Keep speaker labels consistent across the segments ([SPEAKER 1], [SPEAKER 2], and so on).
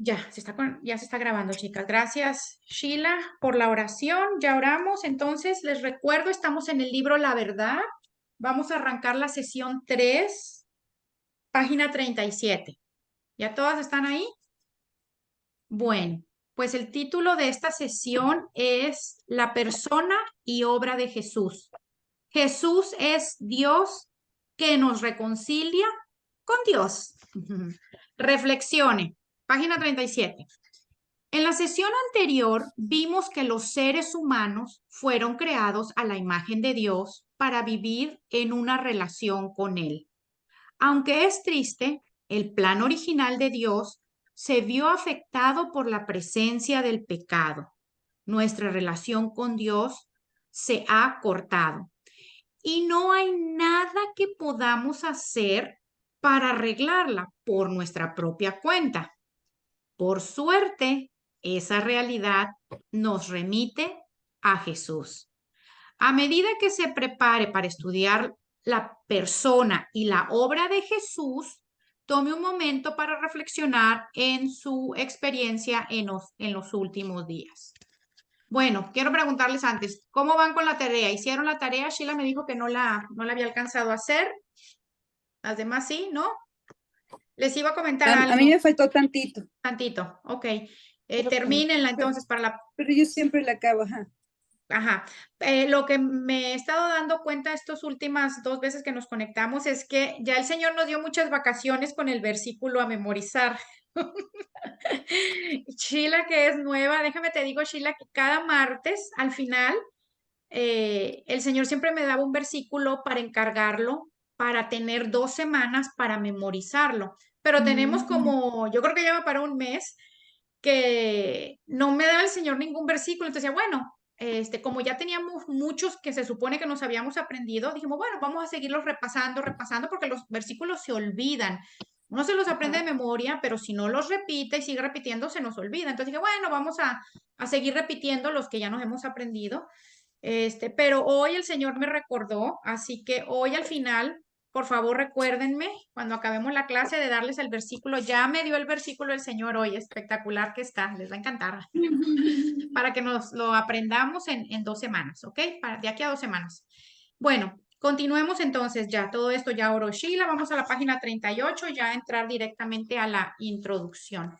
[SPEAKER 1] Ya se está grabando, chicas. Gracias, Sheila, por la oración. Ya oramos. Entonces, les recuerdo, estamos en el libro La Verdad. Vamos a arrancar la sesión 3, página 37. ¿Ya todas están ahí? Bueno, pues el título de esta sesión es La persona y obra de Jesús. Jesús es Dios que nos reconcilia con Dios. Reflexione. Página 37. En la sesión anterior vimos que los seres humanos fueron creados a la imagen de Dios para vivir en una relación con Él. Aunque es triste, el plan original de Dios se vio afectado por la presencia del pecado. Nuestra relación con Dios se ha cortado y no hay nada que podamos hacer para arreglarla por nuestra propia cuenta. Por suerte, esa realidad nos remite a Jesús. A medida que se prepare para estudiar la persona y la obra de Jesús, tome un momento para reflexionar en su experiencia en los últimos días. Bueno, quiero preguntarles antes, ¿cómo van con la tarea? ¿Hicieron la tarea? Sheila me dijo que no la había alcanzado a hacer. Las demás sí, ¿no? Les iba a comentar
[SPEAKER 2] A mí
[SPEAKER 1] algo.
[SPEAKER 2] me faltó tantito,
[SPEAKER 1] Tantito, ok.
[SPEAKER 2] pero,
[SPEAKER 1] Termínenla
[SPEAKER 2] pero,
[SPEAKER 1] entonces para la...
[SPEAKER 2] pero yo siempre la acabo, ajá.
[SPEAKER 1] Ajá. Lo que me he estado dando cuenta estas últimas 2 veces que nos conectamos es que ya el Señor nos dio muchas vacaciones con el versículo a memorizar. Sheila, que es nueva, déjame te digo, Sheila, que cada martes al final el Señor siempre me daba un versículo para encargarlo, para tener 2 semanas para memorizarlo. Pero tenemos como, yo creo que lleva para un mes que no me daba el Señor ningún versículo. Entonces, bueno, como ya teníamos muchos que se supone que nos habíamos aprendido, dijimos, bueno, vamos a seguirlos repasando, repasando, porque los versículos se olvidan. Uno se los aprende de memoria, pero si no los repite y sigue repitiendo, se nos olvida. Entonces dije, bueno, vamos a seguir repitiendo los que ya nos hemos aprendido. Pero hoy el Señor me recordó, así que hoy al final, por favor, recuérdenme cuando acabemos la clase de darles el versículo. Ya me dio el versículo el Señor hoy, espectacular que está, les va a encantar, para que nos lo aprendamos en 2 semanas, ¿ok? De aquí a 2 semanas. Bueno, continuemos entonces ya, todo esto ya oró Sheila, vamos a la página 38, ya entrar directamente a la introducción.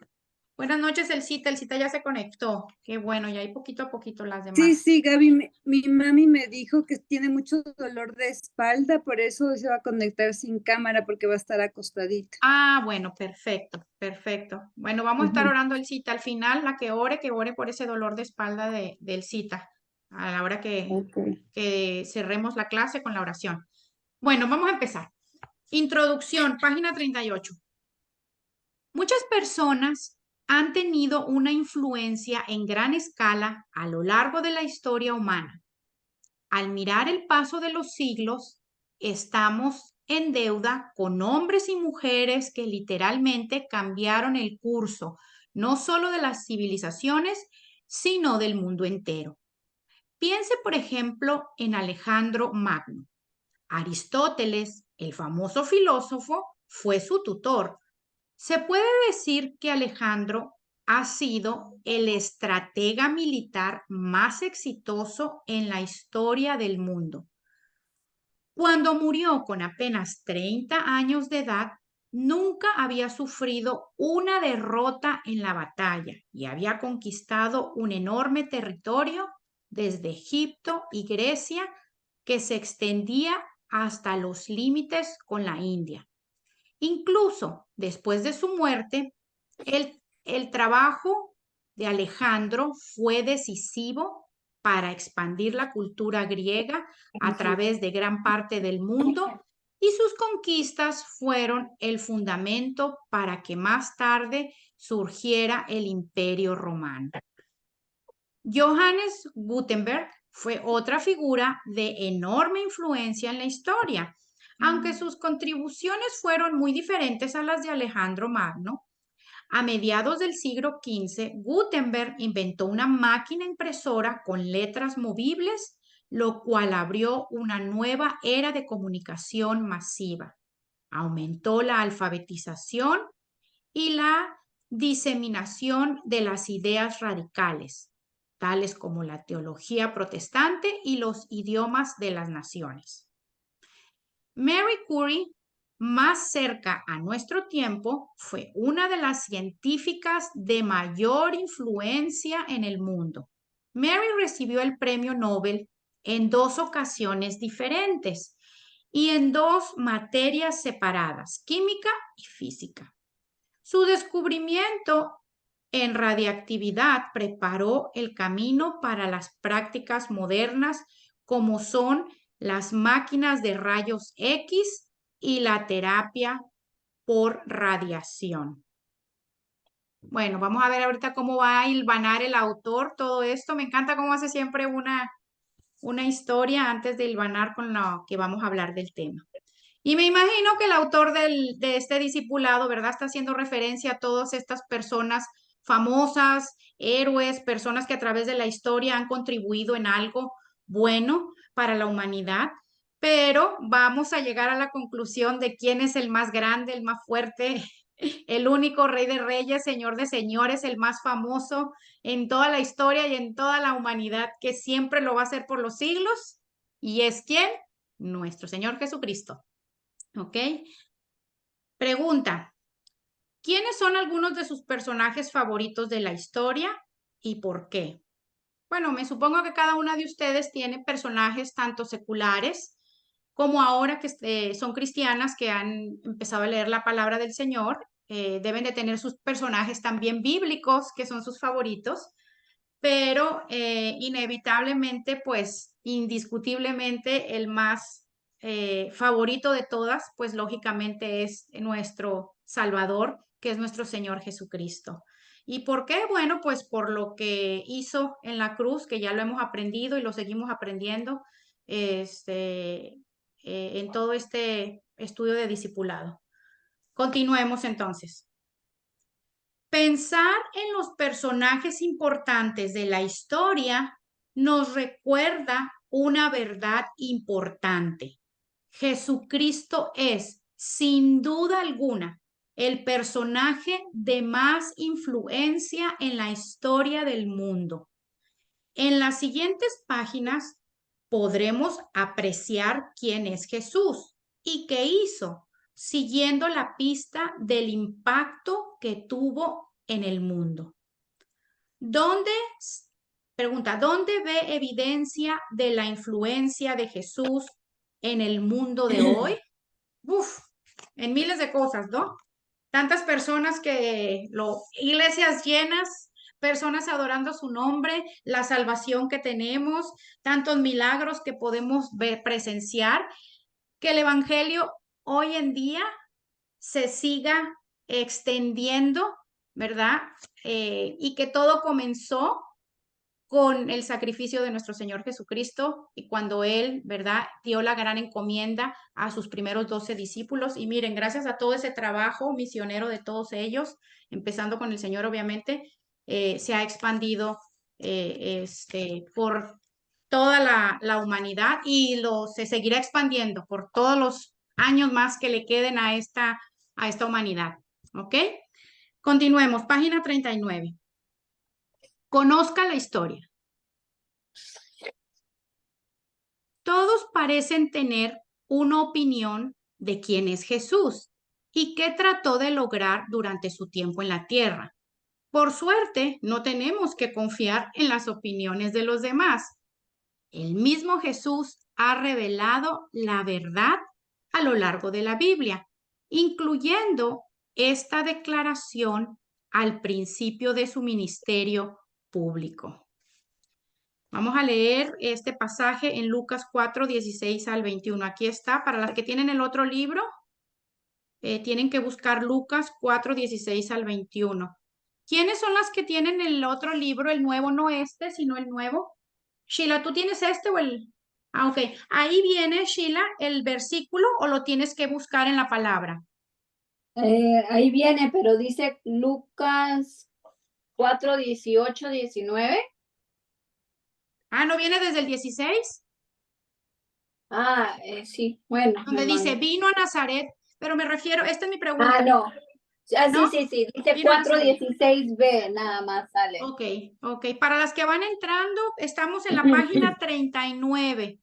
[SPEAKER 1] Buenas noches, el cita ya se conectó. Qué bueno, ya hay poquito a poquito las
[SPEAKER 2] Sí,
[SPEAKER 1] demás.
[SPEAKER 2] sí, Gaby, mi mami me dijo que tiene mucho dolor de espalda, por eso se va a conectar sin cámara, porque va a estar acostadita.
[SPEAKER 1] Ah, bueno, perfecto, perfecto. Bueno, vamos a estar
[SPEAKER 2] Ujú.
[SPEAKER 1] orando el cita al final, la que ore por ese dolor de espalda del cita, a la hora
[SPEAKER 2] Ok.
[SPEAKER 1] que cerremos la clase con la oración. Bueno, vamos a empezar. Introducción, página 38. Muchas personas han tenido una influencia en gran escala a lo largo de la historia humana. Al mirar el paso de los siglos, estamos en deuda con hombres y mujeres que literalmente cambiaron el curso, no solo de las civilizaciones, sino del mundo entero. Piense, por ejemplo, en Alejandro Magno. Aristóteles, el famoso filósofo, fue su tutor. Se puede decir que Alejandro ha sido el estratega militar más exitoso en la historia del mundo. Cuando murió con apenas 30 años de edad, nunca había sufrido una derrota en la batalla y había conquistado un enorme territorio desde Egipto y Grecia que se extendía hasta los límites con la India. Incluso después de su muerte, el trabajo de Alejandro fue decisivo para expandir la cultura griega a través de gran parte del mundo y sus conquistas fueron el fundamento para que más tarde surgiera el Imperio Romano. Johannes Gutenberg fue otra figura de enorme influencia en la historia. Aunque sus contribuciones fueron muy diferentes a las de Alejandro Magno, a mediados del siglo XV, Gutenberg inventó una máquina impresora con letras movibles, lo cual abrió una nueva era de comunicación masiva. Aumentó la alfabetización y la diseminación de las ideas radicales, tales como la teología protestante y los idiomas de las naciones. Marie Curie, más cerca a nuestro tiempo, fue una de las científicas de mayor influencia en el mundo. Mary recibió el premio Nobel en 2 ocasiones diferentes y en 2 materias separadas, química y física. Su descubrimiento en radiactividad preparó el camino para las prácticas modernas como son las máquinas de rayos X y la terapia por radiación. Bueno, vamos a ver ahorita cómo va a hilvanar el autor todo esto. Me encanta cómo hace siempre una historia antes de hilvanar con lo que vamos a hablar del tema. Y me imagino que el autor de este discipulado, ¿verdad? Está haciendo referencia a todas estas personas famosas, héroes, personas que a través de la historia han contribuido en algo bueno para la humanidad. Pero vamos a llegar a la conclusión de quién es el más grande, el más fuerte, el único rey de reyes, señor de señores, el más famoso en toda la historia y en toda la humanidad, que siempre lo va a hacer por los siglos. ¿Y es quién? Nuestro Señor Jesucristo. ¿Ok? Pregunta, ¿quiénes son algunos de sus personajes favoritos de la historia y por qué? Bueno, me supongo que cada una de ustedes tiene personajes tanto seculares como ahora que son cristianas que han empezado a leer la palabra del Señor, deben de tener sus personajes también bíblicos que son sus favoritos, pero inevitablemente, pues indiscutiblemente el más favorito de todas, pues lógicamente es nuestro Salvador, que es nuestro Señor Jesucristo. ¿Y por qué? Bueno, pues por lo que hizo en la cruz, que ya lo hemos aprendido y lo seguimos aprendiendo en todo este estudio de discipulado. Continuemos entonces. Pensar en los personajes importantes de la historia nos recuerda una verdad importante. Jesucristo es, sin duda alguna, el personaje de más influencia en la historia del mundo. En las siguientes páginas podremos apreciar quién es Jesús y qué hizo, siguiendo la pista del impacto que tuvo en el mundo. ¿Dónde, ¿dónde ve evidencia de la influencia de Jesús en el mundo de hoy? Uf, en miles de cosas, ¿no? Tantas personas iglesias llenas, personas adorando su nombre, la salvación que tenemos, tantos milagros que podemos ver, presenciar, que el evangelio hoy en día se siga extendiendo, ¿verdad? Y que todo comenzó con el sacrificio de nuestro Señor Jesucristo y cuando Él, ¿verdad?, dio la gran encomienda a sus primeros 12 discípulos. Y miren, gracias a todo ese trabajo misionero de todos ellos, empezando con el Señor, obviamente, se ha expandido por toda la humanidad y se seguirá expandiendo por todos los años más que le queden a esta humanidad. ¿Ok? Continuemos, página 39. Conozca la historia. Todos parecen tener una opinión de quién es Jesús y qué trató de lograr durante su tiempo en la tierra. Por suerte, no tenemos que confiar en las opiniones de los demás. El mismo Jesús ha revelado la verdad a lo largo de la Biblia, incluyendo esta declaración al principio de su ministerio público. Vamos a leer este pasaje en Lucas 4, 16 al 21. Aquí está. Para las que tienen el otro libro, tienen que buscar Lucas 4, 16 al 21. ¿Quiénes son las que tienen el otro libro? El nuevo, no este, sino el nuevo. Sheila, ¿tú tienes este o el...? Ah, ok. Ahí viene, Sheila, el versículo o lo tienes que buscar en la palabra.
[SPEAKER 3] Ahí viene, pero dice Lucas 4, 18, 19.
[SPEAKER 1] Ah, ¿no viene desde el 16?
[SPEAKER 3] Sí, bueno.
[SPEAKER 1] Donde dice, vino a Nazaret, pero me refiero, esta es mi pregunta.
[SPEAKER 3] Ah, no. Ah,
[SPEAKER 1] ¿no?
[SPEAKER 3] sí, dice
[SPEAKER 1] Vino a Nazaret.
[SPEAKER 3] 4:16b, nada más sale.
[SPEAKER 1] Ok, ok. Para las que van entrando, estamos en la página 39.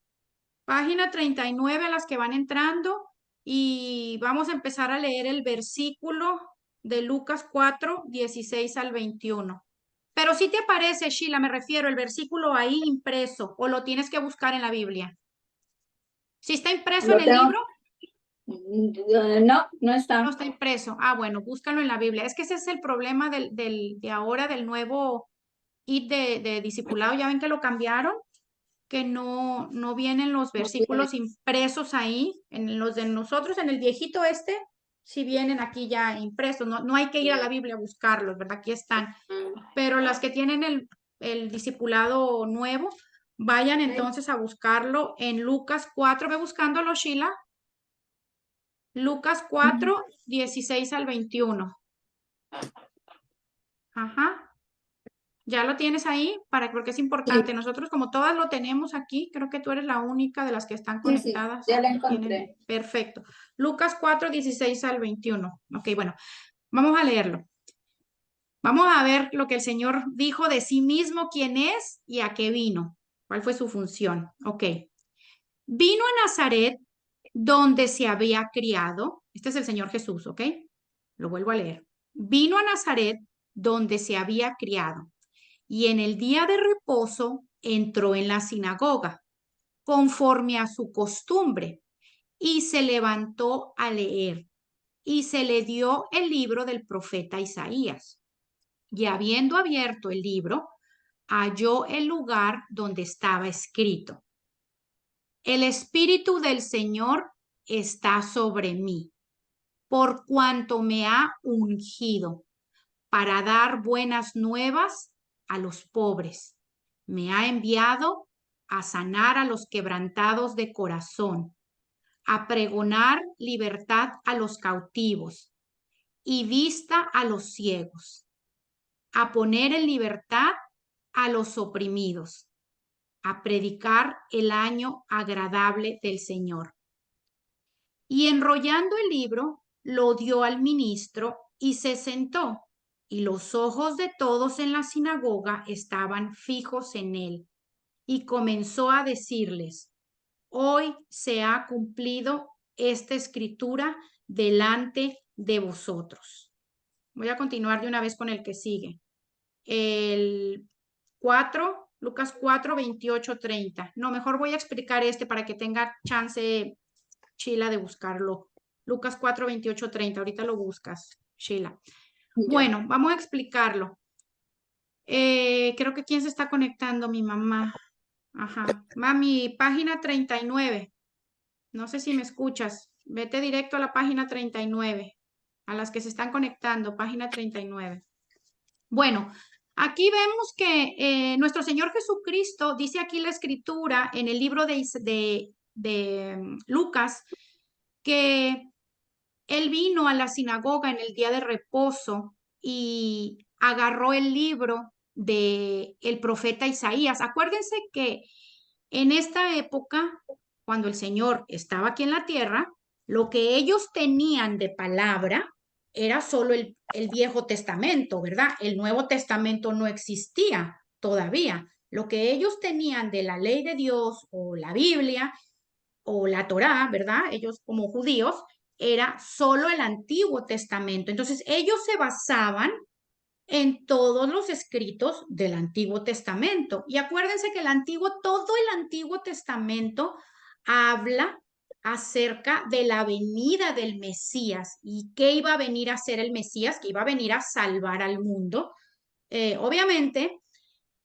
[SPEAKER 1] Página 39 a las que van entrando y vamos a empezar a leer el versículo de Lucas 4:16 al 21. Pero si te aparece, Sheila, me refiero, el versículo ahí impreso o lo tienes que buscar en la Biblia. Si está impreso en
[SPEAKER 3] Lo
[SPEAKER 1] el
[SPEAKER 3] tengo.
[SPEAKER 1] libro,
[SPEAKER 3] No, no está.
[SPEAKER 1] no está impreso. Ah, bueno, búscalo en la Biblia. Es que ese es el problema de ahora, del nuevo IT de discipulado. Ya ven que lo cambiaron, que no vienen los
[SPEAKER 3] No tiene.
[SPEAKER 1] versículos impresos ahí, en los de nosotros, en el viejito este, sí vienen aquí ya impresos, no hay que ir a la Biblia a buscarlos, ¿verdad? Aquí están, pero las que tienen el discipulado nuevo, vayan entonces a buscarlo en Lucas 4, ve buscándolo, Sheila, Lucas 4:16 al 21. Ajá. Ya lo tienes ahí porque es importante.
[SPEAKER 3] Sí,
[SPEAKER 1] Nosotros, como todas lo tenemos aquí, creo que tú eres la única de las que están
[SPEAKER 3] sí,
[SPEAKER 1] conectadas.
[SPEAKER 3] ya la
[SPEAKER 1] Tienen,
[SPEAKER 3] encontré.
[SPEAKER 1] perfecto. Lucas 4:16 al 21. Ok, bueno, vamos a leerlo. Vamos a ver lo que el Señor dijo de sí mismo, quién es y a qué vino. ¿Cuál fue su función? Ok. Vino a Nazaret, donde se había criado. Este es el Señor Jesús, ¿ok? Lo vuelvo a leer. Vino a Nazaret, donde se había criado y en el día de reposo entró en la sinagoga, conforme a su costumbre, y se levantó a leer, y se le dio el libro del profeta Isaías. Y habiendo abierto el libro, halló el lugar donde estaba escrito: El Espíritu del Señor está sobre mí, por cuanto me ha ungido para dar buenas nuevas a los pobres. Me ha enviado a sanar a los quebrantados de corazón, a pregonar libertad a los cautivos y vista a los ciegos, a poner en libertad a los oprimidos, a predicar el año agradable del Señor. Y enrollando el libro, lo dio al ministro y se sentó. Y los ojos de todos en la sinagoga estaban fijos en él. Y comenzó a decirles: Hoy se ha cumplido esta escritura delante de vosotros. Voy a continuar de una vez con el que sigue. El 4, Lucas 4:28-30. No, mejor voy a explicar este para que tenga chance Sheila de buscarlo. Lucas 4:28-30. Ahorita lo buscas, Sheila.
[SPEAKER 3] Ya.
[SPEAKER 1] Bueno, vamos a explicarlo. Creo que quién se está conectando, mi mamá. Ajá. Mami, página 39. No sé si me escuchas. Vete directo a la página 39. A las que se están conectando, página 39. Bueno, aquí vemos que nuestro Señor Jesucristo, dice aquí la escritura en el libro de Lucas, que Él vino a la sinagoga en el día de reposo y agarró el libro de el profeta Isaías. Acuérdense que en esta época, cuando el Señor estaba aquí en la tierra, lo que ellos tenían de palabra era solo el Viejo Testamento, ¿verdad? El Nuevo Testamento no existía todavía. Lo que ellos tenían de la ley de Dios o la Biblia o la Torá, ¿verdad? Ellos como judíos, era solo el Antiguo Testamento. Entonces, ellos se basaban en todos los escritos del Antiguo Testamento. Y acuérdense que todo el Antiguo Testamento habla acerca de la venida del Mesías y qué iba a venir a hacer el Mesías, que iba a venir a salvar al mundo. Obviamente,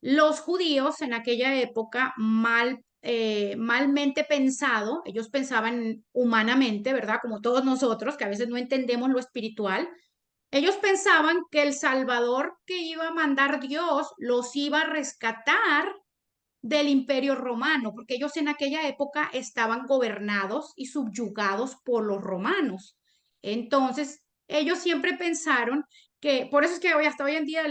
[SPEAKER 1] los judíos en aquella época malmente pensado, ellos pensaban humanamente, ¿verdad? Como todos nosotros, que a veces no entendemos lo espiritual. Ellos pensaban que el Salvador que iba a mandar Dios los iba a rescatar del Imperio Romano, porque ellos en aquella época estaban gobernados y subyugados por los romanos. Entonces, ellos siempre pensaron por eso es que hasta hoy en día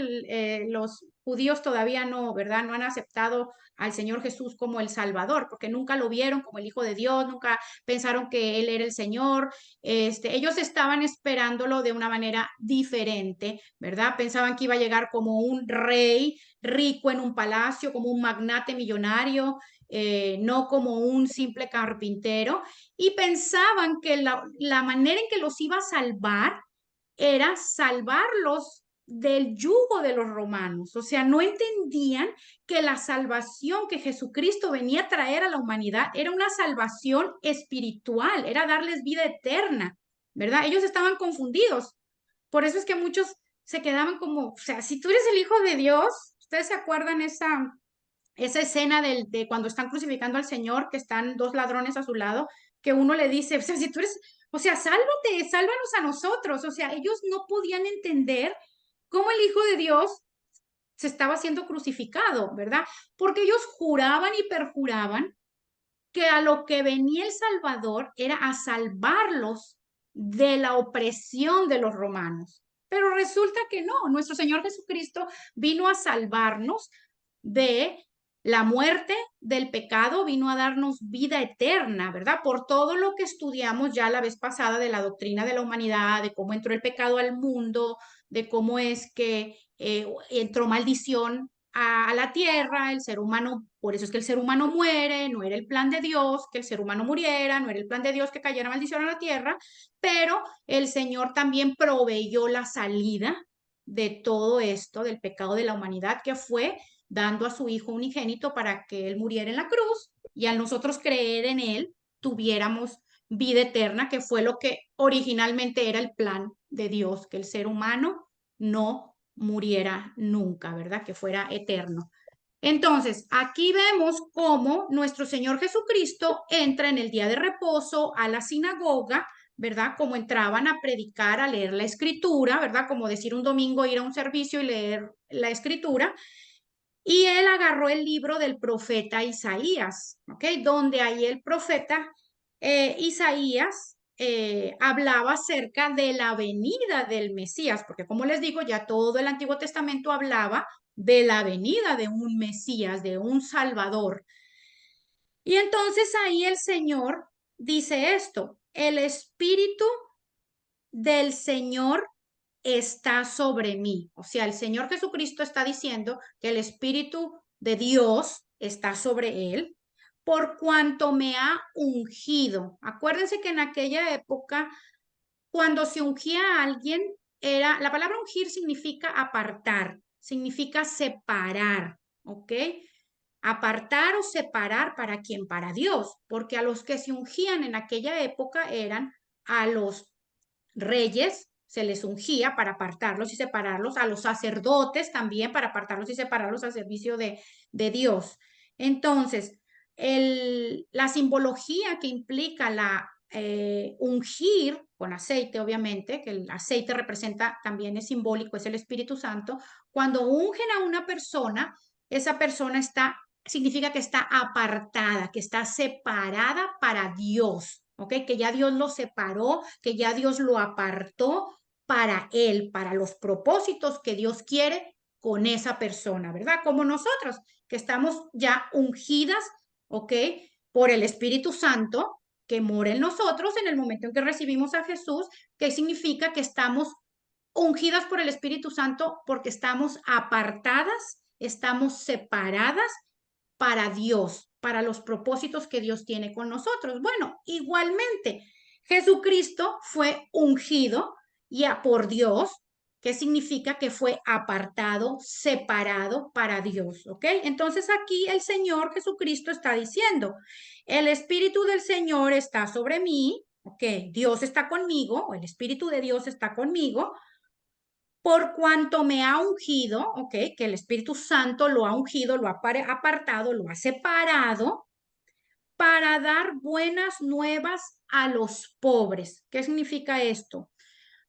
[SPEAKER 1] los judíos todavía no, ¿verdad? No han aceptado al Señor Jesús como el Salvador, porque nunca lo vieron como el Hijo de Dios, nunca pensaron que Él era el Señor. Ellos estaban esperándolo de una manera diferente, ¿verdad? Pensaban que iba a llegar como un rey rico en un palacio, como un magnate millonario, no como un simple carpintero, y pensaban que la manera en que los iba a salvar era salvarlos del yugo de los romanos. O sea, no entendían que la salvación que Jesucristo venía a traer a la humanidad era una salvación espiritual, era darles vida eterna, ¿verdad? Ellos estaban confundidos. Por eso es que muchos se quedaban como, o sea, si tú eres el Hijo de Dios, ¿ustedes se acuerdan esa escena de cuando están crucificando al Señor, que están dos ladrones a su lado, que uno le dice, o sea, si tú eres, o sea, sálvate, sálvanos a nosotros? O sea, ellos no podían entender cómo el Hijo de Dios se estaba siendo crucificado, ¿verdad? Porque ellos juraban y perjuraban que a lo que venía el Salvador era a salvarlos de la opresión de los romanos. Pero resulta que no, nuestro Señor Jesucristo vino a salvarnos de la muerte, del pecado, vino a darnos vida eterna, ¿verdad? Por todo lo que estudiamos ya la vez pasada de la doctrina de la humanidad, de cómo entró el pecado al mundo, de cómo es que entró maldición a la tierra, el ser humano, por eso es que el ser humano muere, no era el plan de Dios que el ser humano muriera, no era el plan de Dios que cayera maldición a la tierra, pero el Señor también proveyó la salida de todo esto, del pecado de la humanidad, que fue dando a su Hijo unigénito para que Él muriera en la cruz y al nosotros creer en Él tuviéramos vida eterna, que fue lo que originalmente era el plan de Dios, que el ser humano no muriera nunca, ¿verdad? Que fuera eterno. Entonces, aquí vemos cómo nuestro Señor Jesucristo entra en el día de reposo a la sinagoga, ¿verdad? Como entraban a predicar, a leer la escritura, ¿verdad? Como decir un domingo ir a un servicio y leer la escritura. Y él agarró el libro del profeta Isaías, ¿ok? Donde ahí el profeta Isaías hablaba acerca de la venida del Mesías, porque como les digo, ya todo el Antiguo Testamento hablaba de la venida de un Mesías, de un Salvador. Y entonces ahí el Señor dice esto: el Espíritu del Señor está sobre mí. O sea, el Señor Jesucristo está diciendo que el Espíritu de Dios está sobre él por cuanto me ha ungido. Acuérdense que en aquella época, cuando se ungía a alguien, la palabra ungir significa apartar, significa separar, ¿ok? Apartar o separar, ¿para quién? Para Dios, porque a los que se ungían en aquella época eran a los reyes, se les ungía para apartarlos y separarlos, a los sacerdotes también para apartarlos y separarlos al servicio de Dios. Entonces, la simbología que implica la ungir con aceite, obviamente, que el aceite representa, también es simbólico, es el Espíritu Santo. Cuando ungen a una persona, esa persona significa que está apartada, que está separada para Dios, ¿ok? Que ya Dios lo separó, que ya Dios lo apartó para él, para los propósitos que Dios quiere con esa persona, ¿verdad? Como nosotros, que estamos ya ungidas, ¿ok? Por el Espíritu Santo que mora en nosotros en el momento en que recibimos a Jesús, que significa que estamos ungidas por el Espíritu Santo porque estamos apartadas, estamos separadas para Dios, para los propósitos que Dios tiene con nosotros. Bueno, igualmente, Jesucristo fue ungido ya por Dios, que significa que fue apartado, separado para Dios, ¿ok? Entonces aquí el Señor Jesucristo está diciendo, el Espíritu del Señor está sobre mí, ¿ok? Dios está conmigo, el Espíritu de Dios está conmigo, por cuanto me ha ungido, ¿ok? Que el Espíritu Santo lo ha ungido, lo ha apartado, lo ha separado para dar buenas nuevas a los pobres. ¿Qué significa esto?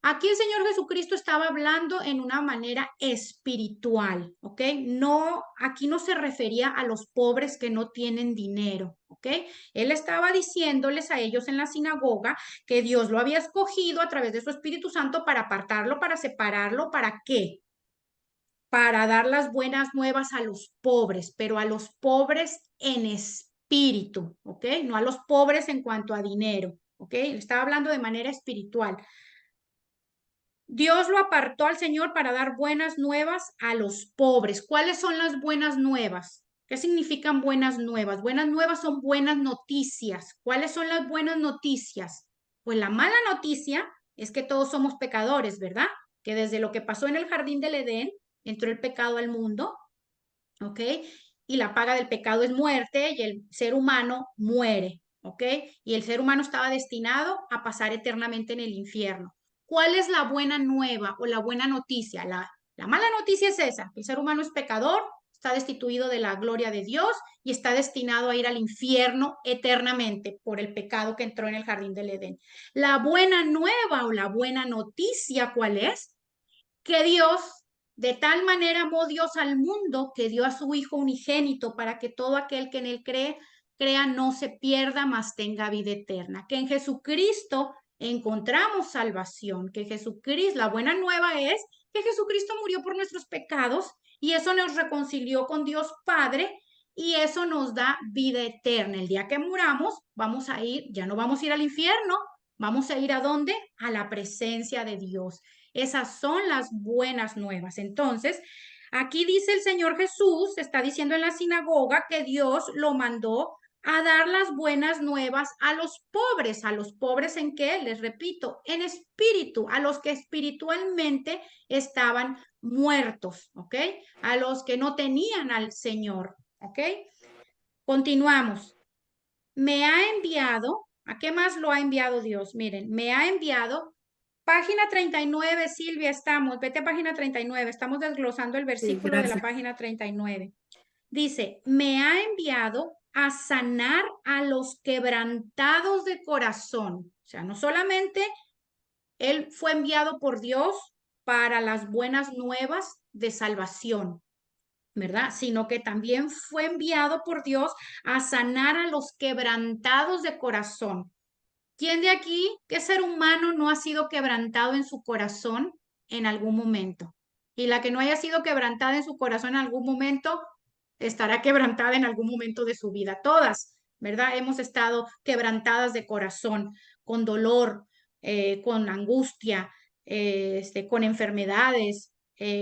[SPEAKER 1] Aquí el Señor Jesucristo estaba hablando en una manera espiritual, ¿ok? No, aquí no se refería a los pobres que no tienen dinero, ¿ok? Él estaba diciéndoles a ellos en la sinagoga que Dios lo había escogido a través de su Espíritu Santo para apartarlo, para separarlo, ¿para qué? para dar las buenas nuevas a los pobres, pero a los pobres en espíritu, ¿ok? No a los pobres en cuanto a dinero, ¿ok? Estaba hablando de manera espiritual. Dios lo apartó al Señor para dar buenas nuevas a los pobres. ¿Cuáles son las buenas nuevas? ¿Qué significan buenas nuevas? Buenas nuevas son buenas noticias. ¿Cuáles son las buenas noticias? Pues la mala noticia es que todos somos pecadores, ¿verdad? Que desde lo que pasó en el jardín del Edén, entró el pecado al mundo, ¿ok? Y la paga del pecado es muerte y el ser humano muere, ¿ok? Y el ser humano estaba destinado a pasar eternamente en el infierno. ¿Cuál es la buena nueva o la buena noticia? La mala noticia es esa, que el ser humano es pecador, está destituido de la gloria de Dios y está destinado a ir al infierno eternamente por el pecado que entró en el jardín del Edén. La buena nueva o la buena noticia, ¿cuál es? Que Dios, de tal manera amó Dios al mundo que dio a su Hijo unigénito para que todo aquel que en él crea no se pierda, mas tenga vida eterna. Que en Jesucristo encontramos salvación, que Jesucristo, la buena nueva es que Jesucristo murió por nuestros pecados y eso nos reconcilió con Dios Padre y eso nos da vida eterna. El día que muramos, vamos a ir, ya no vamos a ir al infierno, vamos a ir ¿a dónde? A la presencia de Dios. Esas son las buenas nuevas. Entonces, aquí dice el Señor Jesús, está diciendo en la sinagoga que Dios lo mandó a dar las buenas nuevas a los pobres. ¿A los pobres en qué? Les repito, en espíritu, a los que espiritualmente estaban muertos, ¿ok? A los que no tenían al Señor, ¿ok? Continuamos. Me ha enviado, ¿a qué más lo ha enviado Dios? Miren, me ha enviado. Página 39, Silvia, estamos. Vete a página 39. Estamos desglosando el versículo de la página 39. Dice, me ha enviado a sanar a los quebrantados de corazón. O sea, no solamente él fue enviado por Dios para las buenas nuevas de salvación, ¿verdad? Sino que también fue enviado por Dios a sanar a los quebrantados de corazón. ¿Quién de aquí, qué ser humano no ha sido quebrantado en su corazón en algún momento? Y la que no haya sido quebrantada en su corazón en algún momento, estará quebrantada en algún momento de su vida. Todas, ¿verdad? Hemos estado quebrantadas de corazón, con dolor, con angustia, con enfermedades,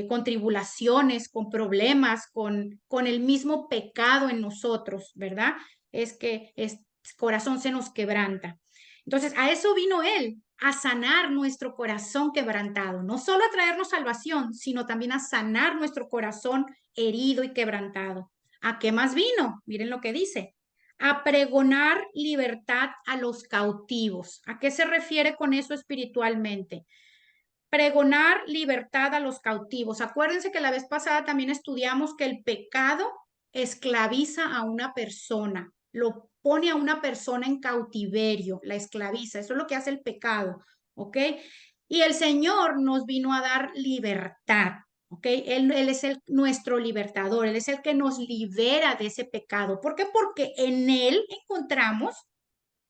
[SPEAKER 1] con tribulaciones, con problemas, con el mismo pecado en nosotros, ¿verdad? Es que el corazón se nos quebranta. Entonces, a eso vino Él, a sanar nuestro corazón quebrantado, no solo a traernos salvación, sino también a sanar nuestro corazón herido y quebrantado. ¿A qué más vino? Miren lo que dice, a pregonar libertad a los cautivos. ¿A qué se refiere con eso espiritualmente? Pregonar libertad a los cautivos. Acuérdense que la vez pasada también estudiamos que el pecado esclaviza a una persona, lo pone a una persona en cautiverio, la esclaviza. Eso es lo que hace el pecado, ¿ok? Y el Señor nos vino a dar libertad, ¿ok? Él es nuestro libertador, Él es el que nos libera de ese pecado. ¿Por qué? Porque en Él encontramos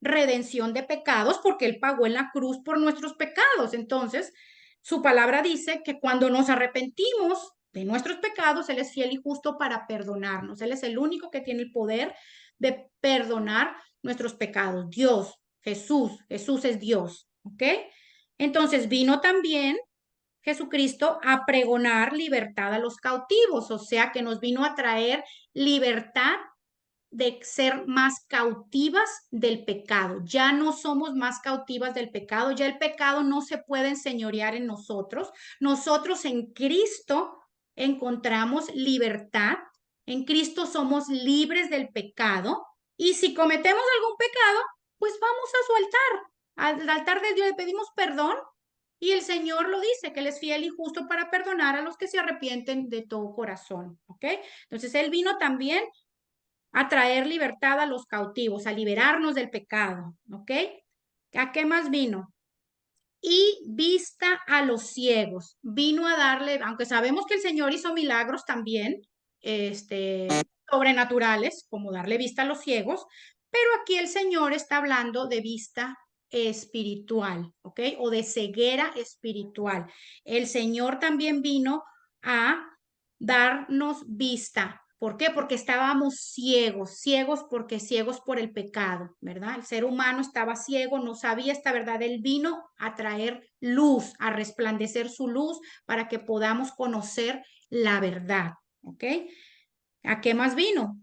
[SPEAKER 1] redención de pecados, porque Él pagó en la cruz por nuestros pecados. Entonces, su palabra dice que cuando nos arrepentimos de nuestros pecados, Él es fiel y justo para perdonarnos. Él es el único que tiene el poder de perdonar nuestros pecados. Dios, Jesús es Dios, ¿ok? Entonces vino también Jesucristo a pregonar libertad a los cautivos, o sea que nos vino a traer libertad de ser más cautivas del pecado. Ya no somos más cautivas del pecado, ya el pecado no se puede enseñorear en nosotros. Nosotros en Cristo encontramos libertad, en Cristo somos libres del pecado y si cometemos algún pecado, pues vamos a su altar. Al altar de Dios le pedimos perdón y el Señor lo dice, que Él es fiel y justo para perdonar a los que se arrepienten de todo corazón, ¿ok? Entonces Él vino también a traer libertad a los cautivos, a liberarnos del pecado, ¿ok? ¿A qué más vino? Y vista a los ciegos. Vino a darle, aunque sabemos que el Señor hizo milagros también, sobrenaturales, como darle vista a los ciegos, pero aquí el Señor está hablando de vista espiritual, ¿ok? O de ceguera espiritual. El Señor también vino a darnos vista. ¿Por qué? Porque estábamos ciegos, ciegos porque ciegos por el pecado, ¿verdad? El ser humano estaba ciego, no sabía esta verdad. Él vino a traer luz, a resplandecer su luz para que podamos conocer la verdad, ¿ok? ¿A qué más vino?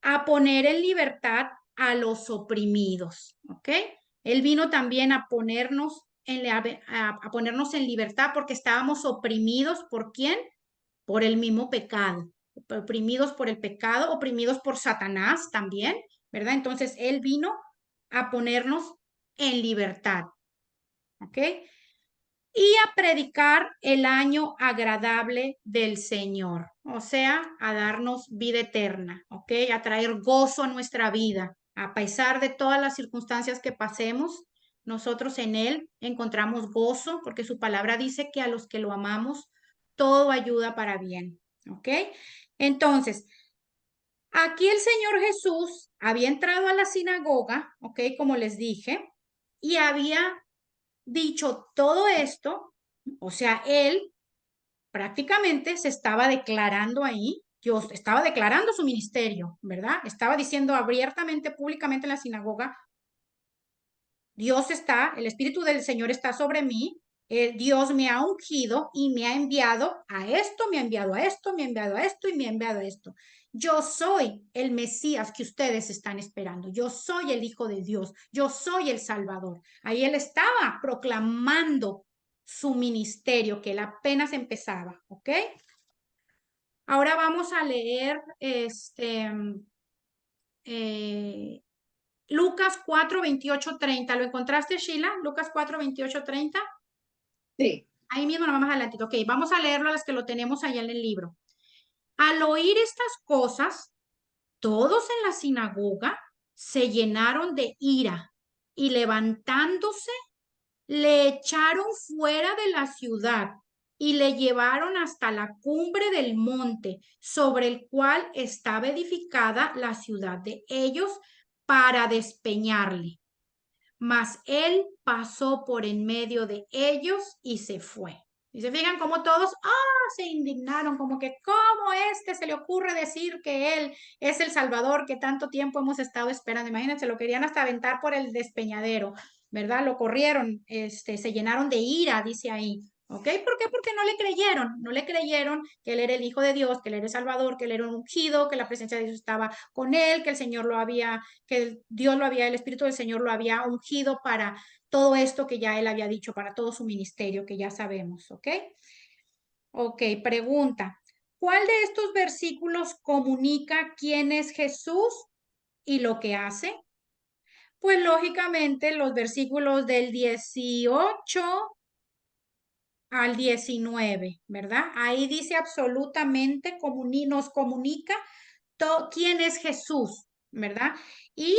[SPEAKER 1] A poner en libertad a los oprimidos, ¿ok? Él vino también a ponernos a ponernos en libertad porque estábamos oprimidos. ¿Por quién? Por el mismo pecado, oprimidos por el pecado, oprimidos por Satanás también, ¿verdad? Entonces Él vino a ponernos en libertad, ¿ok? Y a predicar el año agradable del Señor, o sea, a darnos vida eterna, ¿ok? A traer gozo a nuestra vida, a pesar de todas las circunstancias que pasemos. Nosotros en Él encontramos gozo porque su palabra dice que a los que lo amamos, todo ayuda para bien, ¿ok? Entonces, aquí el Señor Jesús había entrado a la sinagoga, ¿ok? Como les dije, y había dicho todo esto, o sea, él prácticamente se estaba declarando ahí, Dios estaba declarando su ministerio, ¿verdad? Estaba diciendo abiertamente, públicamente en la sinagoga, Dios está, el Espíritu del Señor está sobre mí, Dios me ha ungido y me ha enviado a esto, me ha enviado a esto, me ha enviado a esto y me ha enviado a esto. Yo soy el Mesías que ustedes están esperando. Yo soy el Hijo de Dios. Yo soy el Salvador. Ahí él estaba proclamando su ministerio, que él apenas empezaba, ¿ok? Ahora vamos a leer Lucas 4, 28, 30. ¿Lo encontraste, Sheila? Lucas 4, 28, 30.
[SPEAKER 3] Sí.
[SPEAKER 1] Ahí mismo, no más adelante. Ok, vamos a leerlo a las que lo tenemos allá en el libro. Al oír estas cosas, todos en la sinagoga se llenaron de ira y levantándose, le echaron fuera de la ciudad y le llevaron hasta la cumbre del monte sobre el cual estaba edificada la ciudad de ellos para despeñarle. Mas él pasó por en medio de ellos y se fue. Y se fijan como todos, se indignaron, como que, ¿cómo se le ocurre decir que él es el Salvador que tanto tiempo hemos estado esperando? Imagínense, lo querían hasta aventar por el despeñadero, ¿verdad? Lo corrieron, se llenaron de ira, dice ahí. ¿Ok? ¿Por qué? Porque no le creyeron que él era el Hijo de Dios, que él era el Salvador, que él era un ungido, que la presencia de Dios estaba con él, que el Señor lo había, que Dios lo había, el Espíritu del Señor lo había ungido para todo esto que ya él había dicho, para todo su ministerio, que ya sabemos, ¿ok? Ok, pregunta. ¿Cuál de estos versículos comunica quién es Jesús y lo que hace? Pues lógicamente los versículos del 18 al 19, ¿verdad? Ahí dice absolutamente, nos comunica quién es Jesús, ¿verdad? Y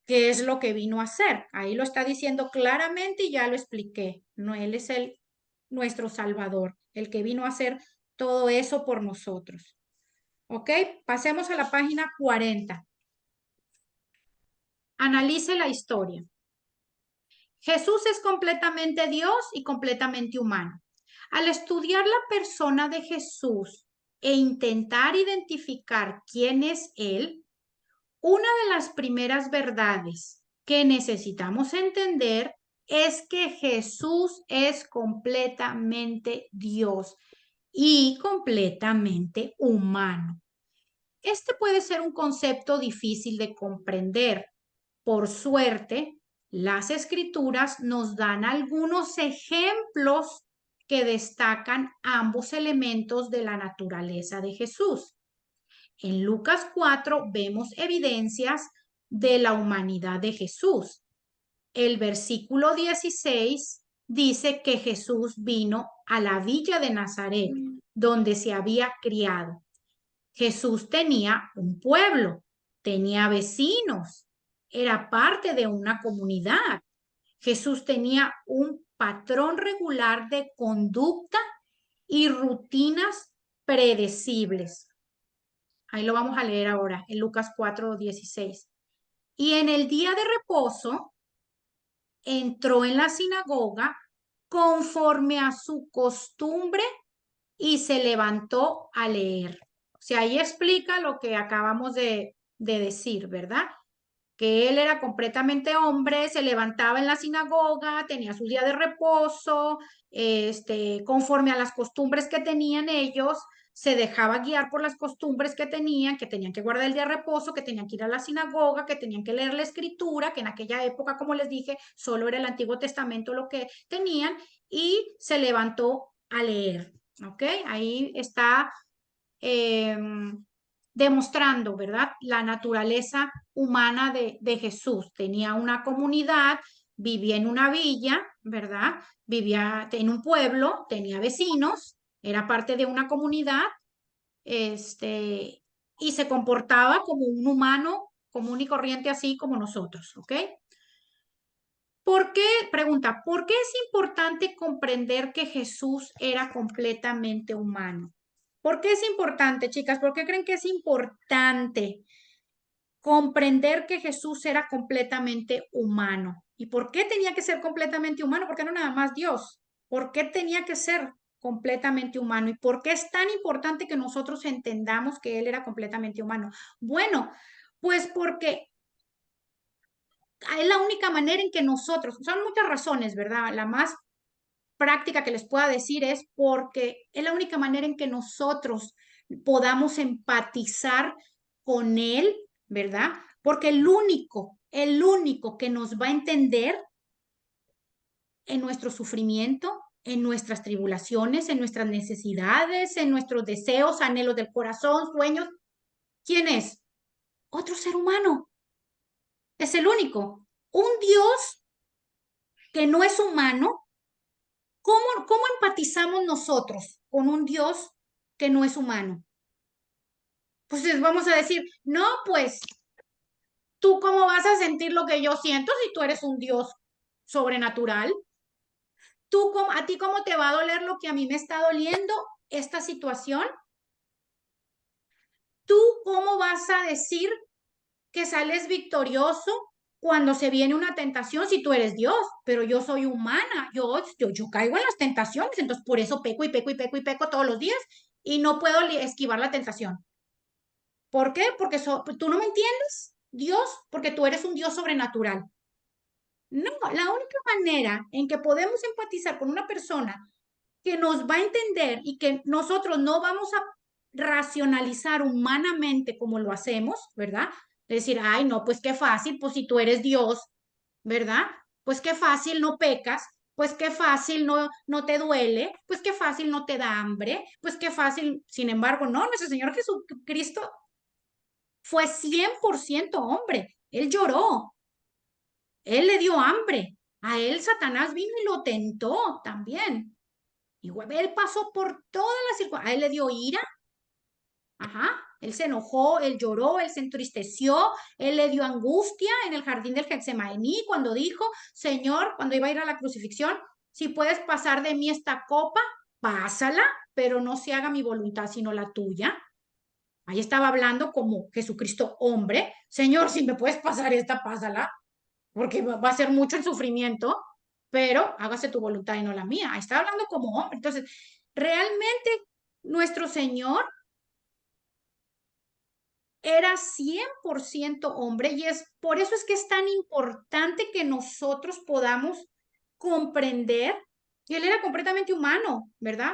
[SPEAKER 1] qué es lo que vino a hacer. Ahí lo está diciendo claramente y ya lo expliqué. No, Él es nuestro Salvador, el que vino a hacer todo eso por nosotros. ¿Ok? Pasemos a la página 40. Analice la historia. Jesús es completamente Dios y completamente humano. Al estudiar la persona de Jesús e intentar identificar quién es Él, una de las primeras verdades que necesitamos entender es que Jesús es completamente Dios y completamente humano. Este puede ser un concepto difícil de comprender. Por suerte, las escrituras nos dan algunos ejemplos que destacan ambos elementos de la naturaleza de Jesús. En Lucas 4 vemos evidencias de la humanidad de Jesús. El versículo 16 dice que Jesús vino a la villa de Nazaret, donde se había criado. Jesús tenía un pueblo, tenía vecinos, era parte de una comunidad. Jesús tenía un patrón regular de conducta y rutinas predecibles. Ahí lo vamos a leer ahora, en Lucas 4:16. Y en el día de reposo entró en la sinagoga conforme a su costumbre y se levantó a leer. O sea, ahí explica lo que acabamos de decir, ¿verdad? Que él era completamente hombre, se levantaba en la sinagoga, tenía su día de reposo, conforme a las costumbres que tenían ellos, se dejaba guiar por las costumbres que tenían que guardar el día de reposo, que tenían que ir a la sinagoga, que tenían que leer la escritura, que en aquella época, como les dije, solo era el Antiguo Testamento lo que tenían, y se levantó a leer, ¿ok? Ahí está demostrando, ¿verdad? La naturaleza humana de Jesús. Tenía una comunidad, vivía en una villa, ¿verdad? Vivía en un pueblo, tenía vecinos, era parte de una comunidad, y se comportaba como un humano común y corriente, así como nosotros, ¿ok? ¿Por qué? Pregunta, ¿por qué es importante comprender que Jesús era completamente humano? ¿Por qué es importante, chicas? ¿Por qué creen que es importante comprender que Jesús era completamente humano? ¿Y por qué tenía que ser completamente humano? ¿Por qué no nada más Dios? ¿Por qué tenía que ser completamente humano? ¿Y por qué es tan importante que nosotros entendamos que Él era completamente humano? Bueno, pues porque es la única manera en que nosotros, son muchas razones, ¿verdad? La más práctica que les pueda decir es porque es la única manera en que nosotros podamos empatizar con Él, ¿verdad? Porque el único que nos va a entender en nuestro sufrimiento, en nuestras tribulaciones, en nuestras necesidades, en nuestros deseos, anhelos del corazón, sueños, ¿quién es? Otro ser humano. Es el único. Un Dios que no es humano. ¿Cómo empatizamos nosotros con un Dios que no es humano? Pues les vamos a decir, no, pues, ¿tú cómo vas a sentir lo que yo siento si tú eres un Dios sobrenatural? ¿A ti cómo te va a doler lo que a mí me está doliendo esta situación? ¿Tú cómo vas a decir que sales victorioso cuando se viene una tentación si tú eres Dios? Pero yo soy humana, yo caigo en las tentaciones, entonces por eso peco y peco y peco y peco todos los días y no puedo esquivar la tentación. ¿Por qué? Porque tú no me entiendes, Dios, porque tú eres un Dios sobrenatural. No, la única manera en que podemos empatizar con una persona que nos va a entender y que nosotros no vamos a racionalizar humanamente como lo hacemos, ¿verdad? Decir, ay, no, pues qué fácil, pues si tú eres Dios, ¿verdad? Pues qué fácil, no pecas, pues qué fácil, no te duele, pues qué fácil, no te da hambre, pues qué fácil. Sin embargo, no, nuestro Señor Jesucristo fue 100% hombre. Él lloró, él le dio hambre. A él Satanás vino y lo tentó también. Igual, él pasó por todas las circunstancias. A él le dio ira. Ajá. Él se enojó, él lloró, él se entristeció, él le dio angustia en el jardín del Getsemaní cuando dijo, Señor, cuando iba a ir a la crucifixión, si puedes pasar de mí esta copa, pásala, pero no se haga mi voluntad sino la tuya. Ahí estaba hablando como Jesucristo hombre. Señor, si me puedes pasar esta, pásala, porque va a ser mucho el sufrimiento, pero hágase tu voluntad y no la mía. Ahí estaba hablando como hombre. Entonces, realmente nuestro Señor era 100% hombre y por eso es que es tan importante que nosotros podamos comprender que Él era completamente humano, ¿verdad?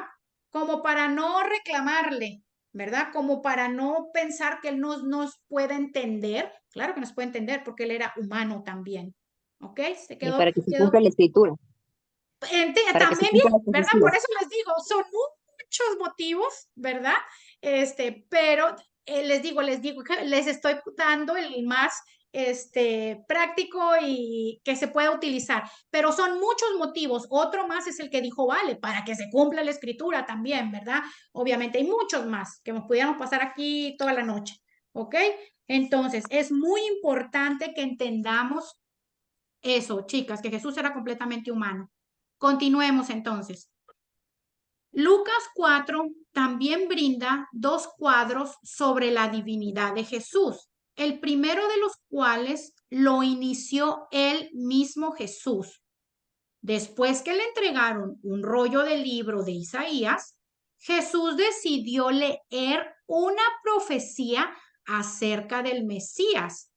[SPEAKER 1] Como para no reclamarle, ¿verdad? Como para no pensar que Él nos puede entender. Claro que nos puede entender porque Él era humano también. ¿Ok? Se
[SPEAKER 4] Y
[SPEAKER 1] quedó,
[SPEAKER 4] para que se cumpla la escritura, para que se
[SPEAKER 1] también bien,
[SPEAKER 4] cumpla las
[SPEAKER 1] ¿verdad? Por
[SPEAKER 4] profecías.
[SPEAKER 1] eso les digo, son muchos motivos, ¿verdad? Pero les digo que les estoy dando el más práctico y que se pueda utilizar, pero son muchos motivos. Otro más es el que dijo, vale, para que se cumpla la escritura también, ¿verdad? Obviamente hay muchos más que nos pudiéramos pasar aquí toda la noche, ¿ok? Entonces, es muy importante que entendamos eso, chicas, que Jesús era completamente humano. Continuemos entonces. Lucas 4 también brinda dos cuadros sobre la divinidad de Jesús, el primero de los cuales lo inició él mismo Jesús. Después que le entregaron un rollo del libro de Isaías, Jesús decidió leer una profecía acerca del Mesías.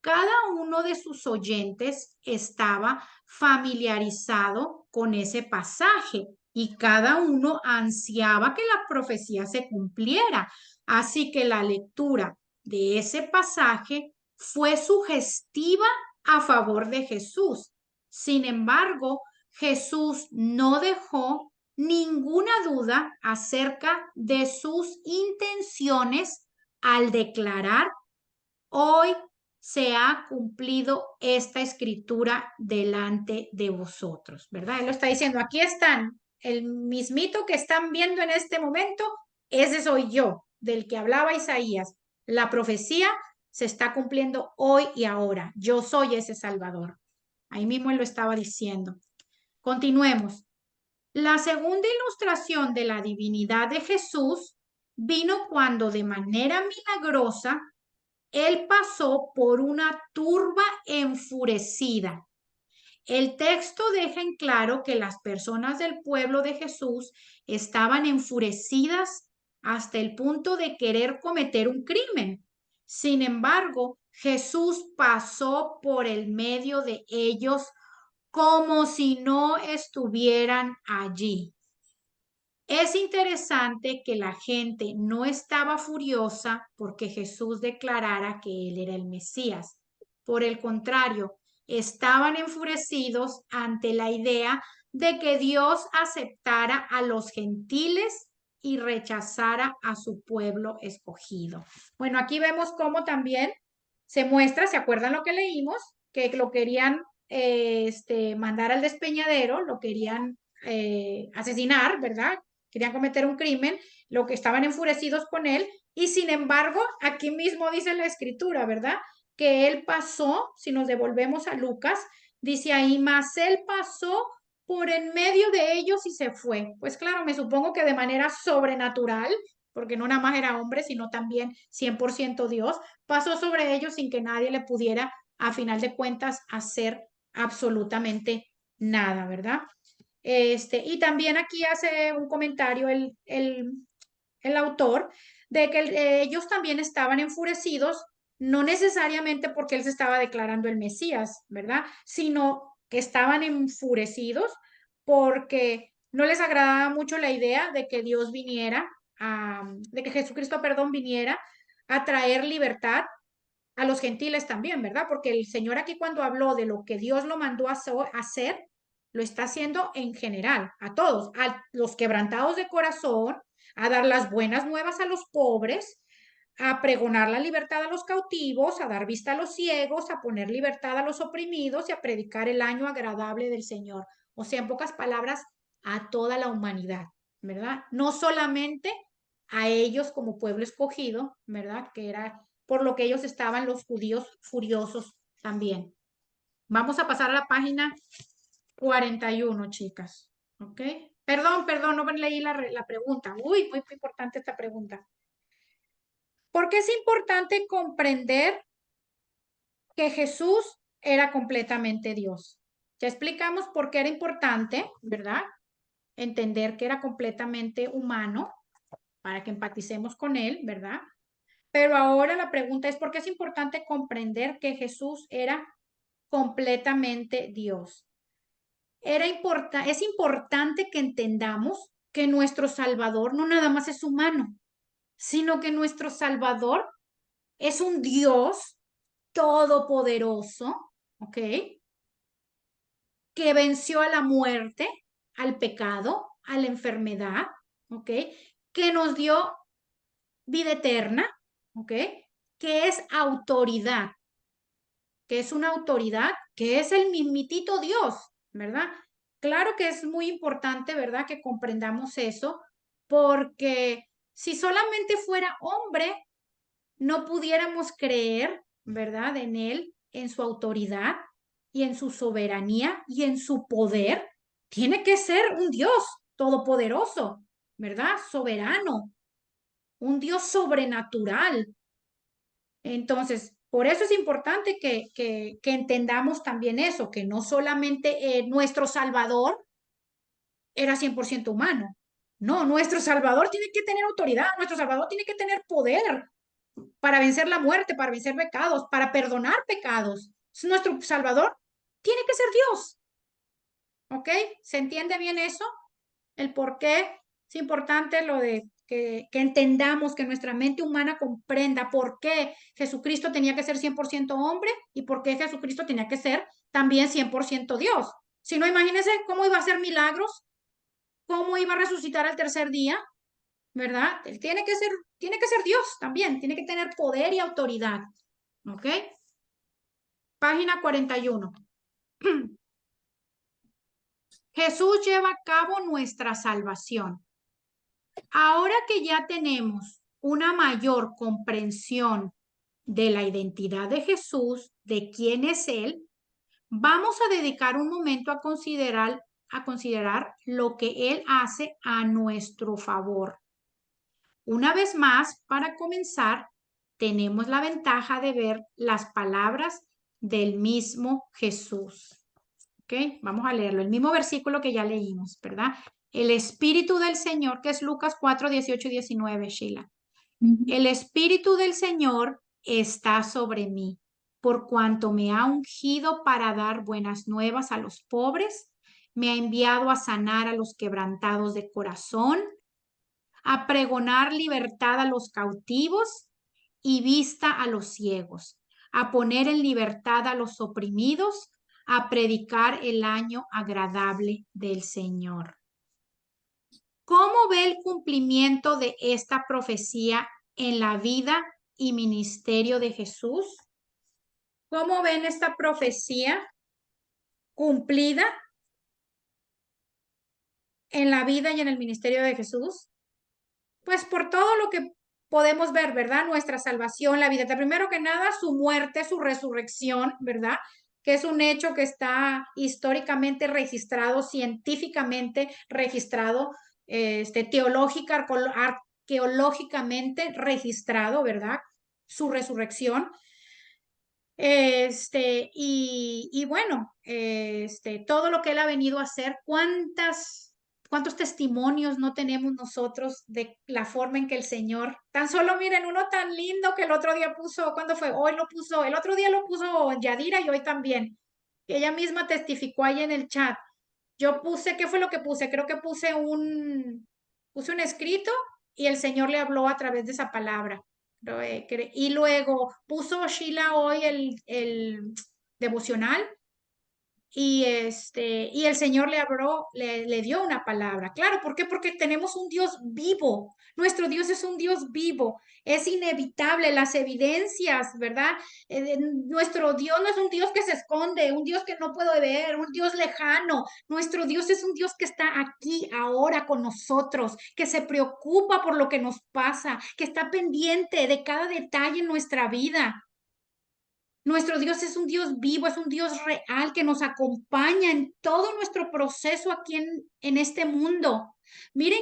[SPEAKER 1] Cada uno de sus oyentes estaba familiarizado con ese pasaje y cada uno ansiaba que la profecía se cumpliera. Así que la lectura de ese pasaje fue sugestiva a favor de Jesús. Sin embargo, Jesús no dejó ninguna duda acerca de sus intenciones al declarar: hoy se ha cumplido esta escritura delante de vosotros, ¿verdad? Él lo está diciendo, aquí están, el mismito que están viendo en este momento, ese soy yo, del que hablaba Isaías. La profecía se está cumpliendo hoy y ahora. Yo soy ese Salvador. Ahí mismo él lo estaba diciendo. Continuemos. La segunda ilustración de la divinidad de Jesús vino cuando de manera milagrosa él pasó por una turba enfurecida. El texto deja en claro que las personas del pueblo de Jesús estaban enfurecidas hasta el punto de querer cometer un crimen. Sin embargo, Jesús pasó por el medio de ellos como si no estuvieran allí. Es interesante que la gente no estaba furiosa porque Jesús declarara que él era el Mesías. Por el contrario, estaban enfurecidos ante la idea de que Dios aceptara a los gentiles y rechazara a su pueblo escogido. Bueno, aquí vemos cómo también se muestra, ¿se acuerdan lo que leímos? Que lo querían mandar al despeñadero, lo querían asesinar, ¿verdad? Querían cometer un crimen, lo que estaban enfurecidos con él, y sin embargo, aquí mismo dice la escritura, ¿verdad? Que él pasó, si nos devolvemos a Lucas, dice ahí, mas él pasó por en medio de ellos y se fue. Pues claro, me supongo que de manera sobrenatural, porque no nada más era hombre, sino también 100% Dios, pasó sobre ellos sin que nadie le pudiera, a final de cuentas, hacer absolutamente nada, ¿verdad? Y también aquí hace un comentario el autor de que ellos también estaban enfurecidos, no necesariamente porque él se estaba declarando el Mesías, ¿verdad? Sino que estaban enfurecidos porque no les agradaba mucho la idea de que Dios viniera, de que Jesucristo, perdón, viniera a traer libertad a los gentiles también, ¿verdad? Porque el Señor aquí cuando habló de lo que Dios lo mandó a hacer, lo está haciendo en general, a todos, a los quebrantados de corazón, a dar las buenas nuevas a los pobres, a pregonar la libertad a los cautivos, a dar vista a los ciegos, a poner libertad a los oprimidos y a predicar el año agradable del Señor. O sea, en pocas palabras, a toda la humanidad, ¿verdad? No solamente a ellos como pueblo escogido, ¿verdad? Que era por lo que ellos estaban los judíos furiosos también. Vamos a pasar a la página 41, chicas. ¿Ok? Perdón, no leí la pregunta. Uy, muy importante esta pregunta. ¿Por qué es importante comprender que Jesús era completamente Dios? Ya explicamos por qué era importante, ¿verdad? Entender que era completamente humano para que empaticemos con él, ¿verdad? Pero ahora la pregunta es, ¿por qué es importante comprender que Jesús era completamente Dios? Es importante que entendamos que nuestro Salvador no nada más es humano, sino que nuestro Salvador es un Dios todopoderoso, ¿ok? Que venció a la muerte, al pecado, a la enfermedad, ¿ok? Que nos dio vida eterna, ¿ok? Que es autoridad, que es una autoridad, que es el mismitito Dios, ¿verdad? Claro que es muy importante, ¿verdad? Que comprendamos eso, porque si solamente fuera hombre, no pudiéramos creer, ¿verdad? En él, en su autoridad y en su soberanía y en su poder. Tiene que ser un Dios todopoderoso, ¿verdad? Soberano, un Dios sobrenatural. Entonces, por eso es importante que entendamos también eso, que no solamente nuestro Salvador era 100% humano, No, nuestro Salvador tiene que tener autoridad, nuestro Salvador tiene que tener poder para vencer la muerte, para vencer pecados, para perdonar pecados. Nuestro Salvador tiene que ser Dios. ¿Ok? ¿Se entiende bien eso? El por qué es importante lo de que entendamos, que nuestra mente humana comprenda por qué Jesucristo tenía que ser 100% hombre y por qué Jesucristo tenía que ser también 100% Dios. Si no, imagínense cómo iba a hacer milagros, cómo iba a resucitar al tercer día, ¿verdad? Él tiene que ser Dios también, tiene que tener poder y autoridad. ¿Ok? Página 41. Jesús lleva a cabo nuestra salvación. Ahora que ya tenemos una mayor comprensión de la identidad de Jesús, de quién es Él, vamos a dedicar un momento a considerar lo que Él hace a nuestro favor. Una vez más, para comenzar, tenemos la ventaja de ver las palabras del mismo Jesús. ¿Ok? Vamos a leerlo, el mismo versículo que ya leímos, ¿verdad? El Espíritu del Señor, que es Lucas 4, 18 y 19, Sheila. El Espíritu del Señor está sobre mí, por cuanto me ha ungido para dar buenas nuevas a los pobres, me ha enviado a sanar a los quebrantados de corazón, a pregonar libertad a los cautivos y vista a los ciegos, a poner en libertad a los oprimidos, a predicar el año agradable del Señor. ¿Cómo ve el cumplimiento de esta profecía en la vida y ministerio de Jesús? ¿Cómo ven esta profecía cumplida en la vida y en el ministerio de Jesús? Pues por todo lo que podemos ver, ¿verdad? Nuestra salvación, la vida. Primero que nada, su muerte, su resurrección, ¿verdad? Que es un hecho que está históricamente registrado, científicamente registrado, arqueológicamente registrado, ¿verdad? Su resurrección. Y bueno, todo lo que él ha venido a hacer, ¿cuántos testimonios no tenemos nosotros de la forma en que el Señor, tan solo miren, uno tan lindo que el otro día puso, ¿cuándo fue? Hoy lo puso, el otro día lo puso Yadira y hoy también, que ella misma testificó ahí en el chat. Yo puse, ¿qué fue lo que puse? Creo que puse un escrito y el Señor le habló a través de esa palabra. Y luego puso Sheila hoy el devocional y el Señor le habló, le dio una palabra. Claro, ¿por qué? Porque tenemos un Dios vivo. Nuestro Dios es un Dios vivo. Es inevitable las evidencias, ¿verdad? Nuestro Dios no es un Dios que se esconde, un Dios que no puedo ver, un Dios lejano. Nuestro Dios es un Dios que está aquí ahora con nosotros, que se preocupa por lo que nos pasa, que está pendiente de cada detalle en nuestra vida. Nuestro Dios es un Dios vivo, es un Dios real que nos acompaña en todo nuestro proceso aquí en este mundo. Miren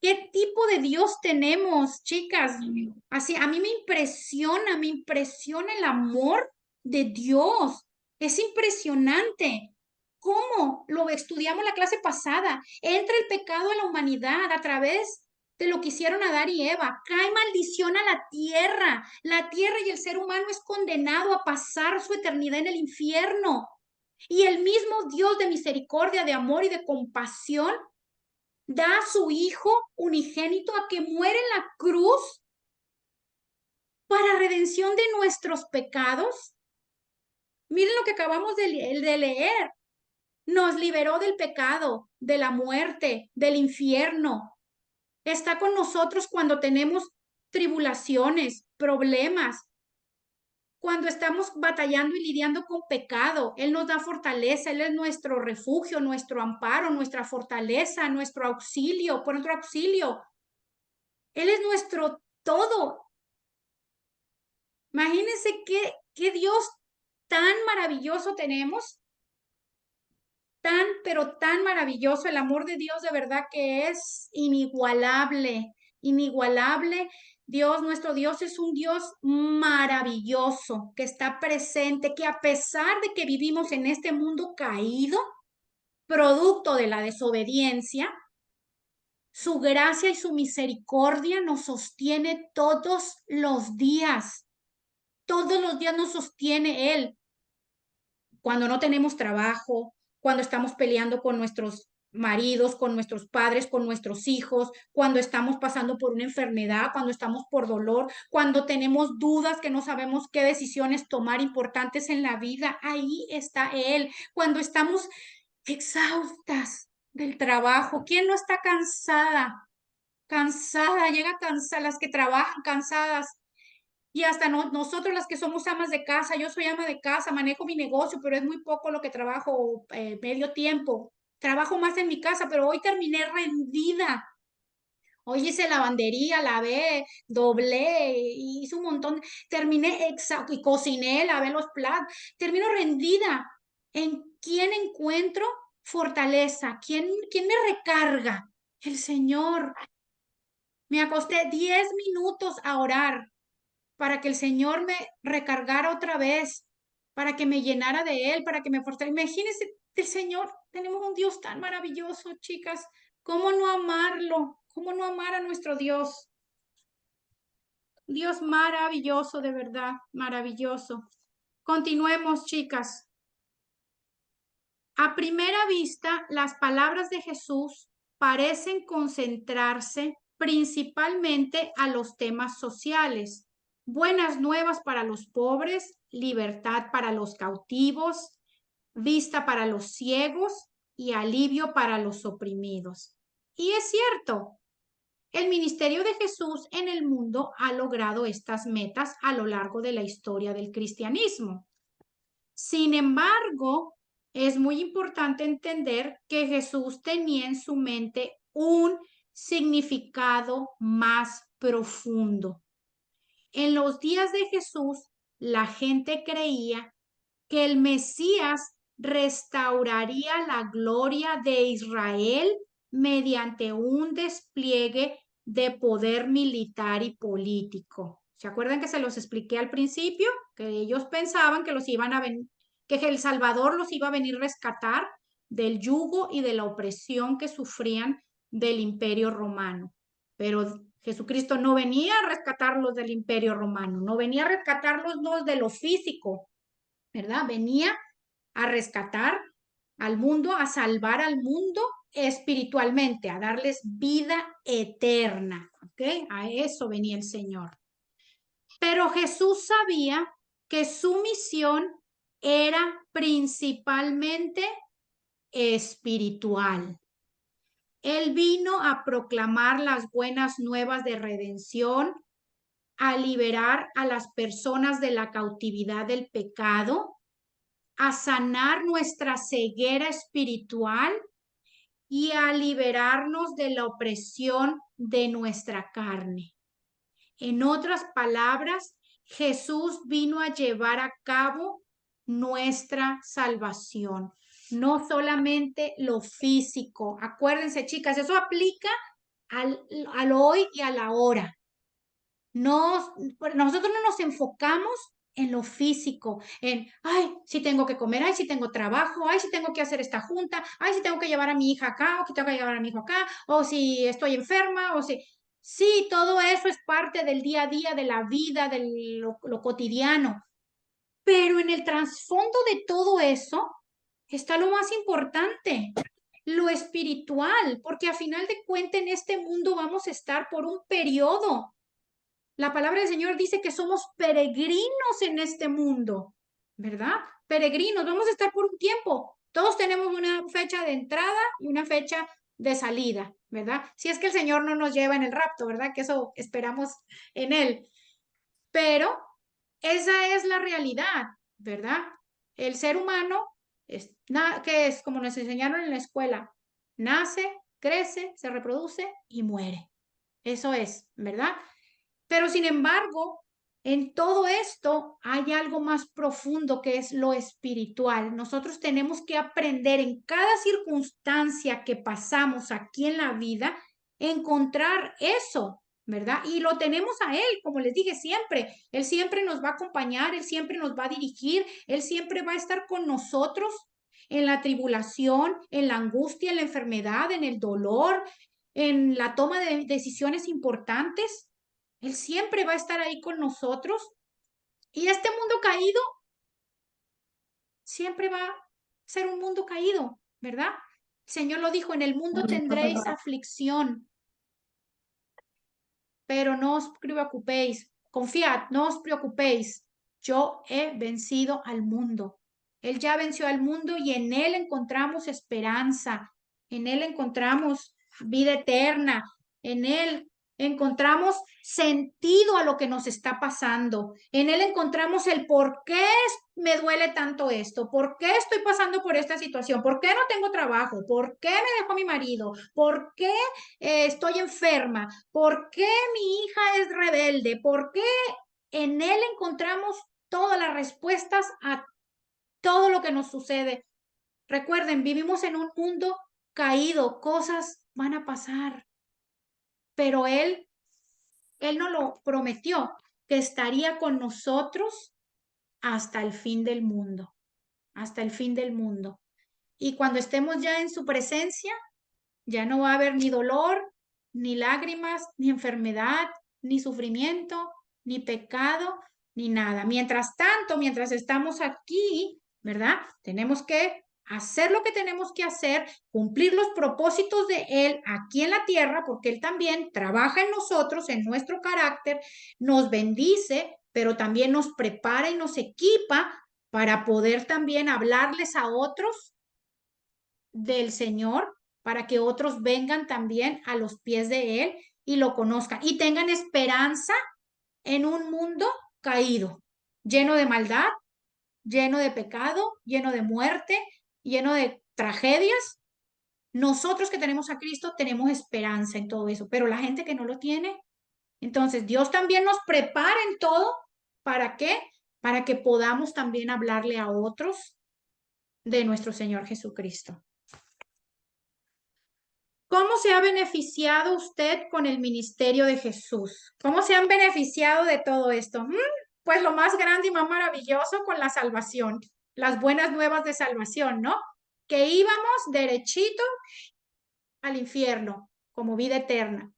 [SPEAKER 1] qué tipo de Dios tenemos, chicas. Así, a mí me impresiona el amor de Dios. Es impresionante. ¿Cómo? Lo estudiamos la clase pasada. Entra el pecado a la humanidad a través de lo que hicieron Adán y Eva. Cae maldición a la tierra. La tierra y el ser humano es condenado a pasar su eternidad en el infierno. Y el mismo Dios de misericordia, de amor y de compasión da a su Hijo unigénito a que muere en la cruz para redención de nuestros pecados. Miren lo que acabamos de leer. Nos liberó del pecado, de la muerte, del infierno. Está con nosotros cuando tenemos tribulaciones, problemas, cuando estamos batallando y lidiando con pecado. Él nos da fortaleza, Él es nuestro refugio, nuestro amparo, nuestra fortaleza, nuestro auxilio, por nuestro auxilio. Él es nuestro todo. Imagínense qué Dios tan maravilloso tenemos. Pero tan maravilloso. El amor de Dios de verdad que es inigualable, inigualable. Dios, nuestro Dios es un Dios maravilloso, que está presente, que a pesar de que vivimos en este mundo caído, producto de la desobediencia, Su gracia y su misericordia nos sostiene todos los días. Todos los días nos sostiene Él. Cuando no tenemos trabajo, cuando estamos peleando con nuestros maridos, con nuestros padres, con nuestros hijos, cuando estamos pasando por una enfermedad, cuando estamos por dolor, cuando tenemos dudas que no sabemos qué decisiones tomar importantes en la vida, ahí está Él. Cuando estamos exhaustas del trabajo, ¿quién no está cansada? Cansada, llega cansada, las que trabajan cansadas. Y hasta nosotros las que somos amas de casa, yo soy ama de casa, manejo mi negocio, pero es muy poco lo que trabajo medio tiempo. Trabajo más en mi casa, pero hoy terminé rendida. Hoy hice lavandería, lavé, doblé, hice un montón. Terminé y cociné, lavé los platos. Termino rendida. ¿En quién encuentro fortaleza? ¿Quién me recarga? El Señor. Me acosté 10 minutos a orar para que el Señor me recargara otra vez, para que me llenara de Él, para que me fortaleciera. Imagínense, el Señor, tenemos un Dios tan maravilloso, chicas. ¿Cómo no amarlo? ¿Cómo no amar a nuestro Dios? Dios maravilloso, de verdad, maravilloso. Continuemos, chicas. A primera vista, las palabras de Jesús parecen concentrarse principalmente a los temas sociales. Buenas nuevas para los pobres, libertad para los cautivos, vista para los ciegos y alivio para los oprimidos. Y es cierto, el ministerio de Jesús en el mundo ha logrado estas metas a lo largo de la historia del cristianismo. Sin embargo, es muy importante entender que Jesús tenía en su mente un significado más profundo. En los días de Jesús, la gente creía que el Mesías restauraría la gloria de Israel mediante un despliegue de poder militar y político. ¿Se acuerdan que se los expliqué al principio? Que ellos pensaban que que el Salvador los iba a venir a rescatar del yugo y de la opresión que sufrían del Imperio Romano. Pero Jesucristo no venía a rescatarlos del Imperio Romano, no venía a rescatarlos no de lo físico, ¿verdad? Venía a rescatar al mundo, a salvar al mundo espiritualmente, a darles vida eterna, ¿ok? A eso venía el Señor. Pero Jesús sabía que su misión era principalmente espiritual. Él vino a proclamar las buenas nuevas de redención, a liberar a las personas de la cautividad del pecado, a sanar nuestra ceguera espiritual y a liberarnos de la opresión de nuestra carne. En otras palabras, Jesús vino a llevar a cabo nuestra salvación, no solamente lo físico. Acuérdense, chicas, eso aplica al hoy y a la hora. Nosotros no nos enfocamos en lo físico, ay, si tengo que comer, ay, si tengo trabajo, ay, si tengo que hacer esta junta, ay, si tengo que llevar a mi hija acá, o que tengo que llevar a mi hijo acá, o si estoy enferma, sí, todo eso es parte del día a día, de la vida, de lo cotidiano. Pero en el trasfondo de todo eso está lo más importante, lo espiritual, porque a final de cuentas en este mundo vamos a estar por un periodo. La palabra del Señor dice que somos peregrinos en este mundo, ¿verdad? Peregrinos, vamos a estar por un tiempo. Todos tenemos una fecha de entrada y una fecha de salida, ¿verdad? Si es que el Señor no nos lleva en el rapto, ¿verdad? Que eso esperamos en Él. Pero esa es la realidad, ¿verdad? El ser humano que es como nos enseñaron en la escuela, nace, crece, se reproduce y muere. Eso es, ¿verdad? Pero sin embargo, en todo esto hay algo más profundo que es lo espiritual. Nosotros tenemos que aprender en cada circunstancia que pasamos aquí en la vida, encontrar eso, ¿verdad? Y lo tenemos a Él, como les dije siempre. Él siempre nos va a acompañar, Él siempre nos va a dirigir, Él siempre va a estar con nosotros en la tribulación, en la angustia, en la enfermedad, en el dolor, en la toma de decisiones importantes. Él siempre va a estar ahí con nosotros. Y este mundo caído siempre va a ser un mundo caído, ¿verdad? El Señor lo dijo, en el mundo tendréis aflicción, pero no os preocupéis, confiad, no os preocupéis, yo he vencido al mundo. Él ya venció al mundo y en Él encontramos esperanza, en Él encontramos vida eterna, en Él encontramos sentido a lo que nos está pasando, en Él encontramos el por qué me duele tanto esto, por qué estoy pasando por esta situación, por qué no tengo trabajo, por qué me dejó mi marido, por qué estoy enferma, por qué mi hija es rebelde, por qué en Él encontramos todas las respuestas a todo lo que nos sucede. Recuerden, vivimos en un mundo caído, cosas van a pasar, pero Él nos lo prometió, que estaría con nosotros hasta el fin del mundo, hasta el fin del mundo. Y cuando estemos ya en su presencia, ya no va a haber ni dolor, ni lágrimas, ni enfermedad, ni sufrimiento, ni pecado, ni nada. Mientras tanto, mientras estamos aquí, ¿verdad? Tenemos que hacer lo que tenemos que hacer, cumplir los propósitos de Él aquí en la tierra, porque Él también trabaja en nosotros, en nuestro carácter, nos bendice, pero también nos prepara y nos equipa para poder también hablarles a otros del Señor, para que otros vengan también a los pies de Él y lo conozcan y tengan esperanza en un mundo caído, lleno de maldad, lleno de pecado, lleno de muerte, lleno de tragedias. Nosotros que tenemos a Cristo tenemos esperanza en todo eso, pero la gente que no lo tiene, entonces Dios también nos prepara en todo. ¿Para qué? Para que podamos también hablarle a otros de nuestro Señor Jesucristo. ¿Cómo se ha beneficiado usted con el ministerio de Jesús? ¿Cómo se han beneficiado de todo esto? Pues lo más grande y más maravilloso con la salvación, las buenas nuevas de salvación, ¿no? Que íbamos derechito al infierno como vida eterna.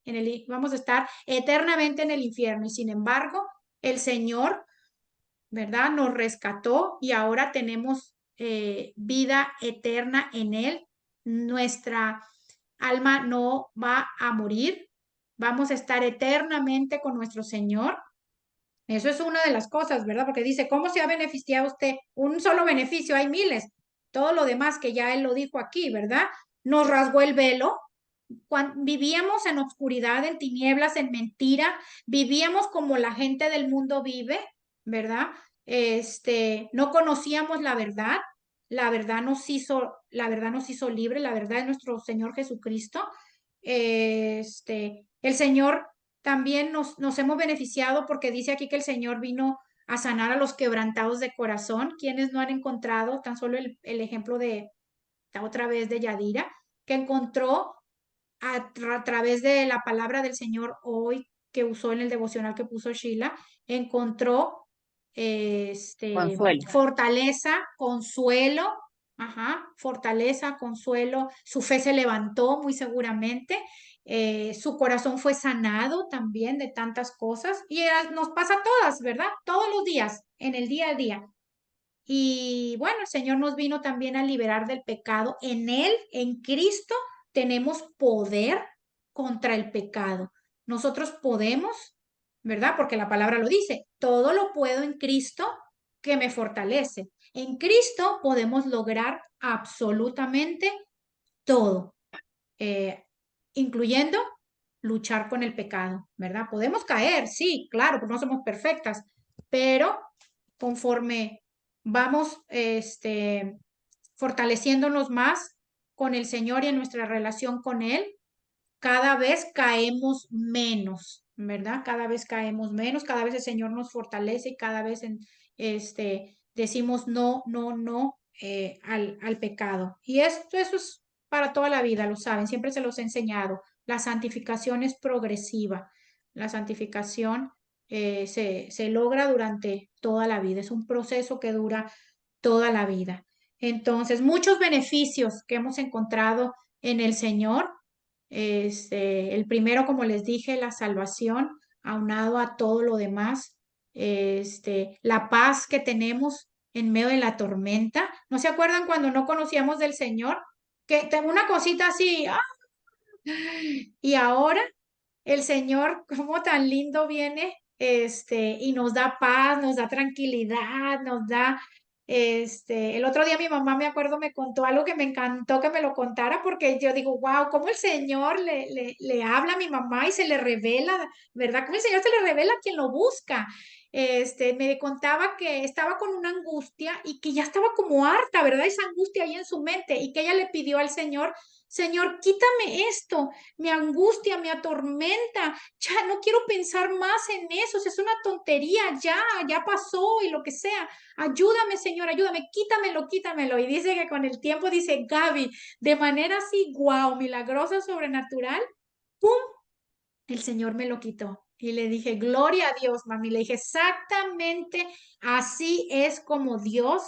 [SPEAKER 1] Vamos a estar eternamente en el infierno y sin embargo el Señor, ¿verdad? Nos rescató y ahora tenemos vida eterna en Él. Nuestra alma no va a morir, vamos a estar eternamente con nuestro Señor. Eso es una de las cosas, ¿verdad? Porque dice, ¿cómo se ha beneficiado usted? Un solo beneficio, hay miles. Todo lo demás que ya Él lo dijo aquí, ¿verdad? Nos rasgó el velo. Vivíamos en oscuridad, en tinieblas, en mentira, vivíamos como la gente del mundo vive, ¿verdad? No conocíamos la verdad la verdad nos hizo libre, la verdad es nuestro Señor Jesucristo. El Señor también nos hemos beneficiado porque dice aquí que el Señor vino a sanar a los quebrantados de corazón, quienes no han encontrado, tan solo el ejemplo de otra vez de Yadira, que encontró a través de la palabra del Señor hoy que usó en el devocional que puso Sheila, encontró
[SPEAKER 4] Consuelo.
[SPEAKER 1] fortaleza, consuelo, fortaleza, consuelo, su fe se levantó muy seguramente, su corazón fue sanado también de tantas cosas y nos pasa a todas, ¿verdad? Todos los días, en el día a día. Y bueno, el Señor nos vino también a liberar del pecado. En Él, en Cristo, tenemos poder contra el pecado. Nosotros podemos, ¿verdad? Porque la palabra lo dice, todo lo puedo en Cristo que me fortalece. En Cristo podemos lograr absolutamente todo, incluyendo luchar con el pecado, ¿verdad? Podemos caer, sí, claro, porque no somos perfectas, pero conforme vamos fortaleciéndonos más con el Señor y en nuestra relación con Él, cada vez caemos menos, ¿verdad? Cada vez caemos menos, cada vez el Señor nos fortalece y cada vez decimos no, no, no al pecado. Y eso es para toda la vida, lo saben, siempre se los he enseñado. La santificación es progresiva. La santificación se logra durante toda la vida. Es un proceso que dura toda la vida. Entonces, muchos beneficios que hemos encontrado en el Señor El primero, como les dije, la salvación, aunado a todo lo demás. La paz que tenemos en medio de la tormenta. ¿No se acuerdan cuando no conocíamos del Señor? Que tengo una cosita así, ¡ah! Y ahora el Señor, como tan lindo viene, y nos da paz, nos da tranquilidad, nos da, el otro día mi mamá, me acuerdo, me contó algo que me encantó que me lo contara, porque yo digo, wow, cómo el Señor le habla a mi mamá y se le revela, ¿verdad? Cómo el Señor se le revela a quien lo busca. Me contaba que estaba con una angustia y que ya estaba como harta, ¿verdad? Esa angustia ahí en su mente y que ella le pidió al Señor, Señor, quítame esto, me angustia, me atormenta, ya no quiero pensar más en eso, es una tontería, ya pasó y lo que sea. Ayúdame, Señor, ayúdame, quítamelo, quítamelo. Y dice que con el tiempo, dice Gaby, de manera así, guau, milagrosa, sobrenatural, ¡pum! El Señor me lo quitó. Y le dije, gloria a Dios, mami. Le dije, exactamente así es como Dios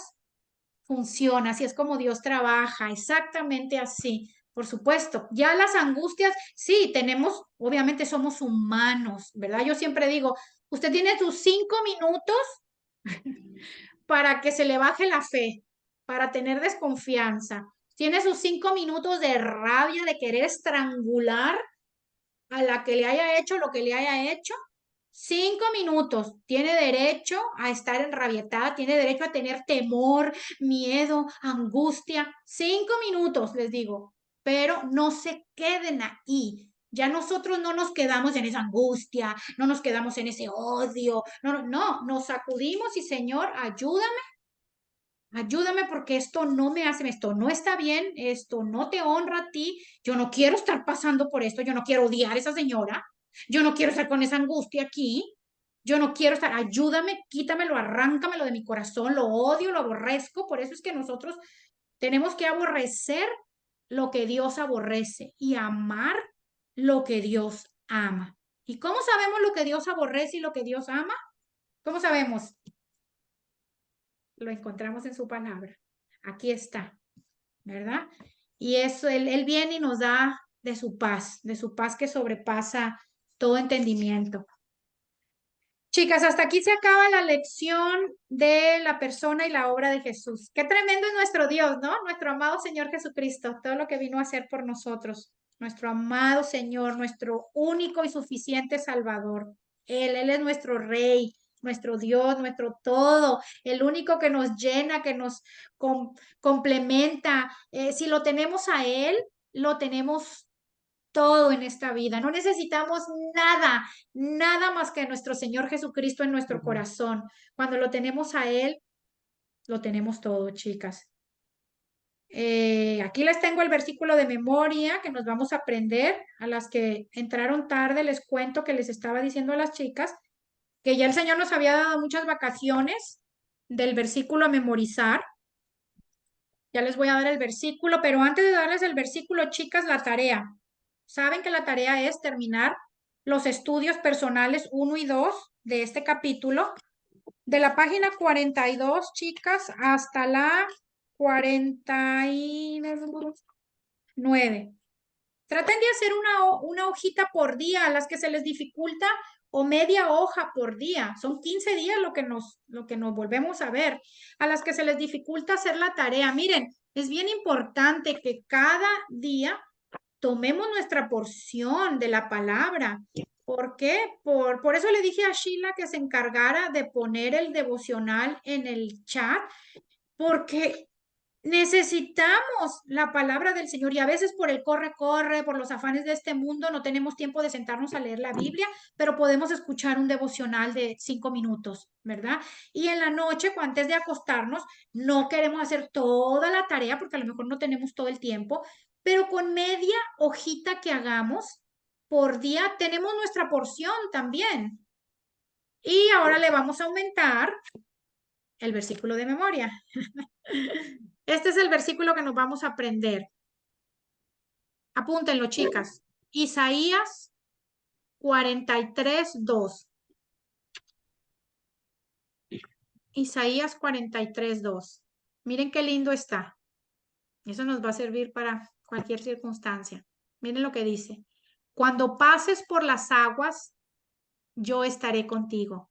[SPEAKER 1] funciona, así es como Dios trabaja, exactamente así. Por supuesto, ya las angustias, sí, tenemos, obviamente somos humanos, ¿verdad? Yo siempre digo, usted tiene sus 5 minutos para que se le baje la fe, para tener desconfianza. Tiene sus 5 minutos de rabia, de querer estrangular a la que le haya hecho lo que le haya hecho. 5 minutos. Tiene derecho a estar enrabietada, tiene derecho a tener temor, miedo, angustia. 5 minutos, les digo, pero no se queden ahí. Ya nosotros no nos quedamos en esa angustia, no nos quedamos en ese odio, no, nos sacudimos y Señor, ayúdame, ayúdame porque esto no me hace, esto no está bien, esto no te honra a ti, yo no quiero estar pasando por esto, yo no quiero odiar a esa señora, yo no quiero estar con esa angustia aquí, yo no quiero estar, ayúdame, quítamelo, arráncamelo de mi corazón, lo odio, lo aborrezco, por eso es que nosotros tenemos que aborrecer lo que Dios aborrece y amar lo que Dios ama. ¿Y cómo sabemos lo que Dios aborrece y lo que Dios ama? ¿Cómo sabemos? Lo encontramos en su palabra. Aquí está, ¿verdad? Y eso, él viene y nos da de su paz que sobrepasa todo entendimiento. Chicas, hasta aquí se acaba la lección de la persona y la obra de Jesús. Qué tremendo es nuestro Dios, ¿no? Nuestro amado Señor Jesucristo, todo lo que vino a hacer por nosotros. Nuestro amado Señor, nuestro único y suficiente Salvador. Él es nuestro Rey, nuestro Dios, nuestro todo, el único que nos llena, que nos complementa. Si lo tenemos a Él, lo tenemos todo en esta vida. No necesitamos nada, nada más que a nuestro Señor Jesucristo en nuestro corazón. Cuando lo tenemos a Él, lo tenemos todo, chicas. Aquí les tengo el versículo de memoria que nos vamos a aprender. A las que entraron tarde, les cuento que les estaba diciendo a las chicas que ya el Señor nos había dado muchas vacaciones del versículo a memorizar. Ya les voy a dar el versículo, pero antes de darles el versículo, chicas, la tarea. Saben que la tarea es terminar los estudios personales 1 y 2 de este capítulo, de la página 42, chicas, hasta la 49. Traten de hacer una hojita por día, a las que se les dificulta, o media hoja por día. Son 15 días lo que nos volvemos a ver. A las que se les dificulta hacer la tarea. Miren, es bien importante que cada día tomemos nuestra porción de la palabra. ¿Por qué? Por eso le dije a Sheila que se encargara de poner el devocional en el chat, porque necesitamos la palabra del Señor y a veces por el corre, corre, por los afanes de este mundo, no tenemos tiempo de sentarnos a leer la Biblia, pero podemos escuchar un devocional de 5 minutos, ¿verdad? Y en la noche, antes de acostarnos, no queremos hacer toda la tarea porque a lo mejor no tenemos todo el tiempo, pero con media hojita que hagamos por día tenemos nuestra porción también. Y ahora le vamos a aumentar el versículo de memoria. Este es el versículo que nos vamos a aprender. Apúntenlo, chicas. Isaías 43:2. Isaías 43:2. Miren qué lindo está. Eso nos va a servir para cualquier circunstancia. Miren lo que dice. Cuando pases por las aguas, yo estaré contigo.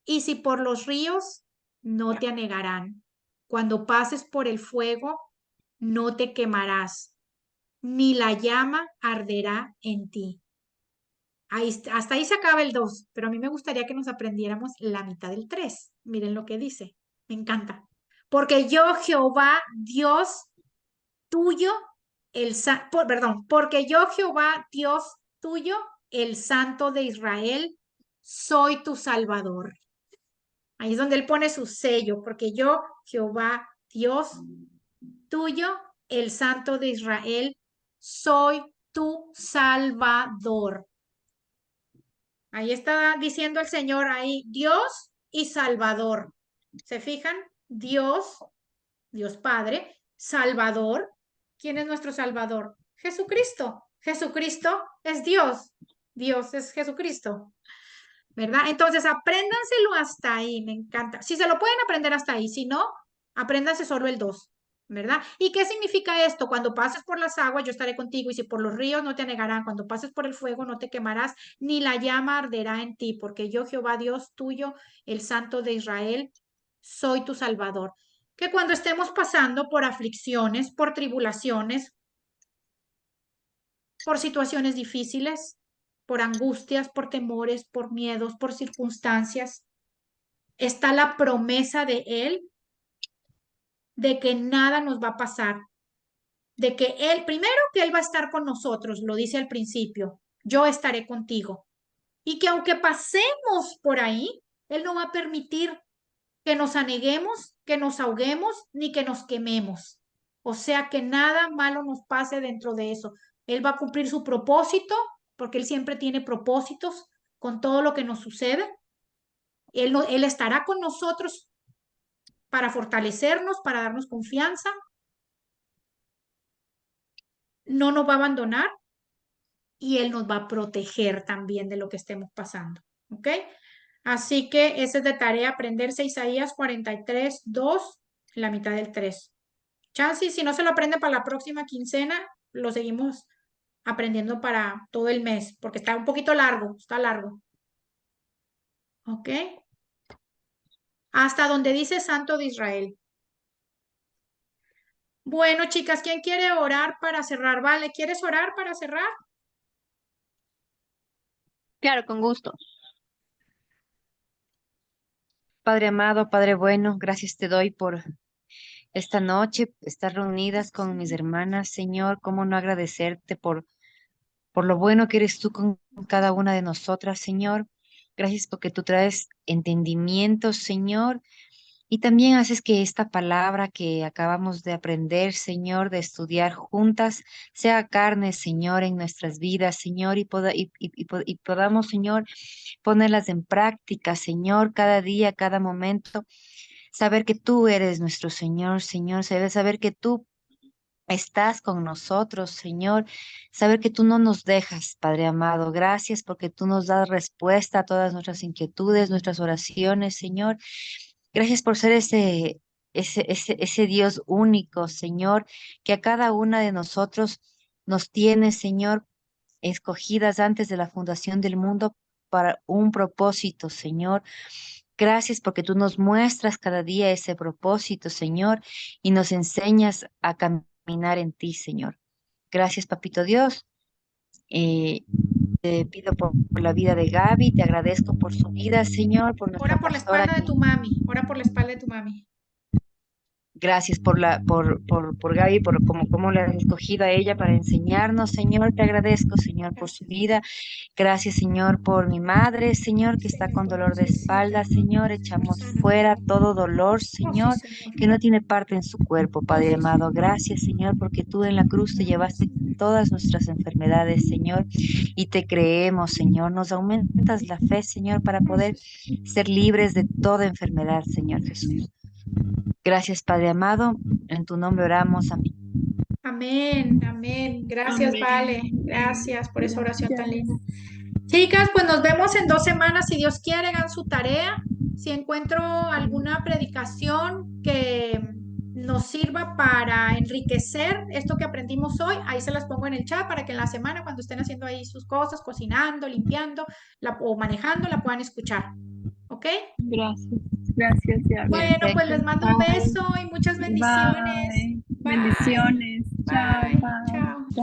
[SPEAKER 1] Y si por los ríos, no te anegarán. Cuando pases por el fuego, no te quemarás, ni la llama arderá en ti. Hasta ahí se acaba el 2, pero a mí me gustaría que nos aprendiéramos la mitad del 3. Miren lo que dice. Me encanta. Porque yo, Jehová, Dios tuyo, porque yo, Jehová, Dios tuyo, el Santo de Israel, soy tu Salvador. Ahí es donde él pone su sello, porque yo, Jehová, Dios tuyo, el Santo de Israel, soy tu Salvador. Ahí está diciendo el Señor ahí, Dios y Salvador. ¿Se fijan? Dios, Dios Padre, Salvador. ¿Quién es nuestro Salvador? Jesucristo. Jesucristo es Dios. Dios es Jesucristo. ¿Verdad? Entonces, apréndanselo hasta ahí, me encanta. Si se lo pueden aprender hasta ahí, si no, apréndanse solo el 2, ¿verdad? ¿Y qué significa esto? Cuando pases por las aguas, yo estaré contigo, y si por los ríos, no te anegarán. Cuando pases por el fuego, no te quemarás, ni la llama arderá en ti, porque yo, Jehová Dios tuyo, el Santo de Israel, soy tu Salvador. Que cuando estemos pasando por aflicciones, por tribulaciones, por situaciones difíciles, por angustias, por temores, por miedos, por circunstancias, está la promesa de Él de que nada nos va a pasar, de que Él, primero que Él va a estar con nosotros, lo dice al principio, yo estaré contigo, y que aunque pasemos por ahí, Él no va a permitir que nos aneguemos, que nos ahoguemos, ni que nos quememos. O sea, que nada malo nos pase dentro de eso. Él va a cumplir su propósito, porque Él siempre tiene propósitos con todo lo que nos sucede. Él estará con nosotros para fortalecernos, para darnos confianza. No nos va a abandonar y Él nos va a proteger también de lo que estemos pasando. ¿Ok? Así que ese es de tarea, aprenderse Isaías 43, 2, la mitad del 3. Chancy, si no se lo aprende para la próxima quincena, lo seguimos aprendiendo para todo el mes, porque está un poquito largo, está largo. ¿Ok? Hasta donde dice Santo de Israel. Bueno, chicas, ¿quién quiere orar para cerrar? Vale, ¿quieres orar para cerrar?
[SPEAKER 4] Claro, con gusto. Padre amado, Padre bueno, gracias te doy por esta noche, estar reunidas con mis hermanas, Señor. ¿Cómo no agradecerte por lo bueno que eres tú con cada una de nosotras, Señor? Gracias porque tú traes entendimiento, Señor. Y también haces que esta palabra que acabamos de aprender, Señor, de estudiar juntas, sea carne, Señor, en nuestras vidas, Señor, y podamos, Señor, ponerlas en práctica, Señor, cada día, cada momento. Saber que tú eres nuestro Señor, Señor, saber que tú estás con nosotros, Señor, saber que tú no nos dejas, Padre amado. Gracias porque tú nos das respuesta a todas nuestras inquietudes, nuestras oraciones, Señor. Gracias por ser ese Dios único, Señor, que a cada una de nosotros nos tiene, Señor, escogidas antes de la fundación del mundo para un propósito, Señor. Gracias porque tú nos muestras cada día ese propósito, Señor, y nos enseñas a caminar en ti, Señor. Gracias, Papito Dios. Te pido por la vida de Gaby, te agradezco por su vida, Señor, por nuestra
[SPEAKER 1] Ora por la
[SPEAKER 4] pastora.
[SPEAKER 1] espalda de tu mami. Ora por la espalda de tu mami.
[SPEAKER 4] Gracias por Gaby, por cómo le has escogido a ella para enseñarnos, Señor. Te agradezco, Señor, por su vida. Gracias, Señor, por mi madre, Señor, que está con dolor de espalda, Señor. Echamos fuera todo dolor, Señor, que no tiene parte en su cuerpo, Padre amado. Gracias, Señor, porque tú en la cruz te llevaste todas nuestras enfermedades, Señor, y te creemos, Señor. Nos aumentas la fe, Señor, para poder ser libres de toda enfermedad, Señor Jesús. Gracias, Padre amado. En tu nombre oramos. Amén.
[SPEAKER 1] Amén, amén. Gracias,
[SPEAKER 2] Amén.
[SPEAKER 1] Vale. Gracias por esa oración tan linda. Chicas, pues nos vemos en 2 semanas, si Dios quiere, hagan su tarea. Si encuentro alguna predicación que no nos sirva para enriquecer esto que aprendimos hoy. Ahí se las pongo en el chat para que en la semana, cuando estén haciendo ahí sus cosas, cocinando, limpiando o manejando, la puedan escuchar. ¿Ok?
[SPEAKER 5] Gracias. Gracias, ya.
[SPEAKER 1] Bueno, pues les mando un
[SPEAKER 5] Bye.
[SPEAKER 1] beso y muchas bendiciones.
[SPEAKER 5] Bye.
[SPEAKER 1] Bye.
[SPEAKER 5] Bendiciones. Chao.
[SPEAKER 1] Bye.
[SPEAKER 5] Bye.
[SPEAKER 1] Chao.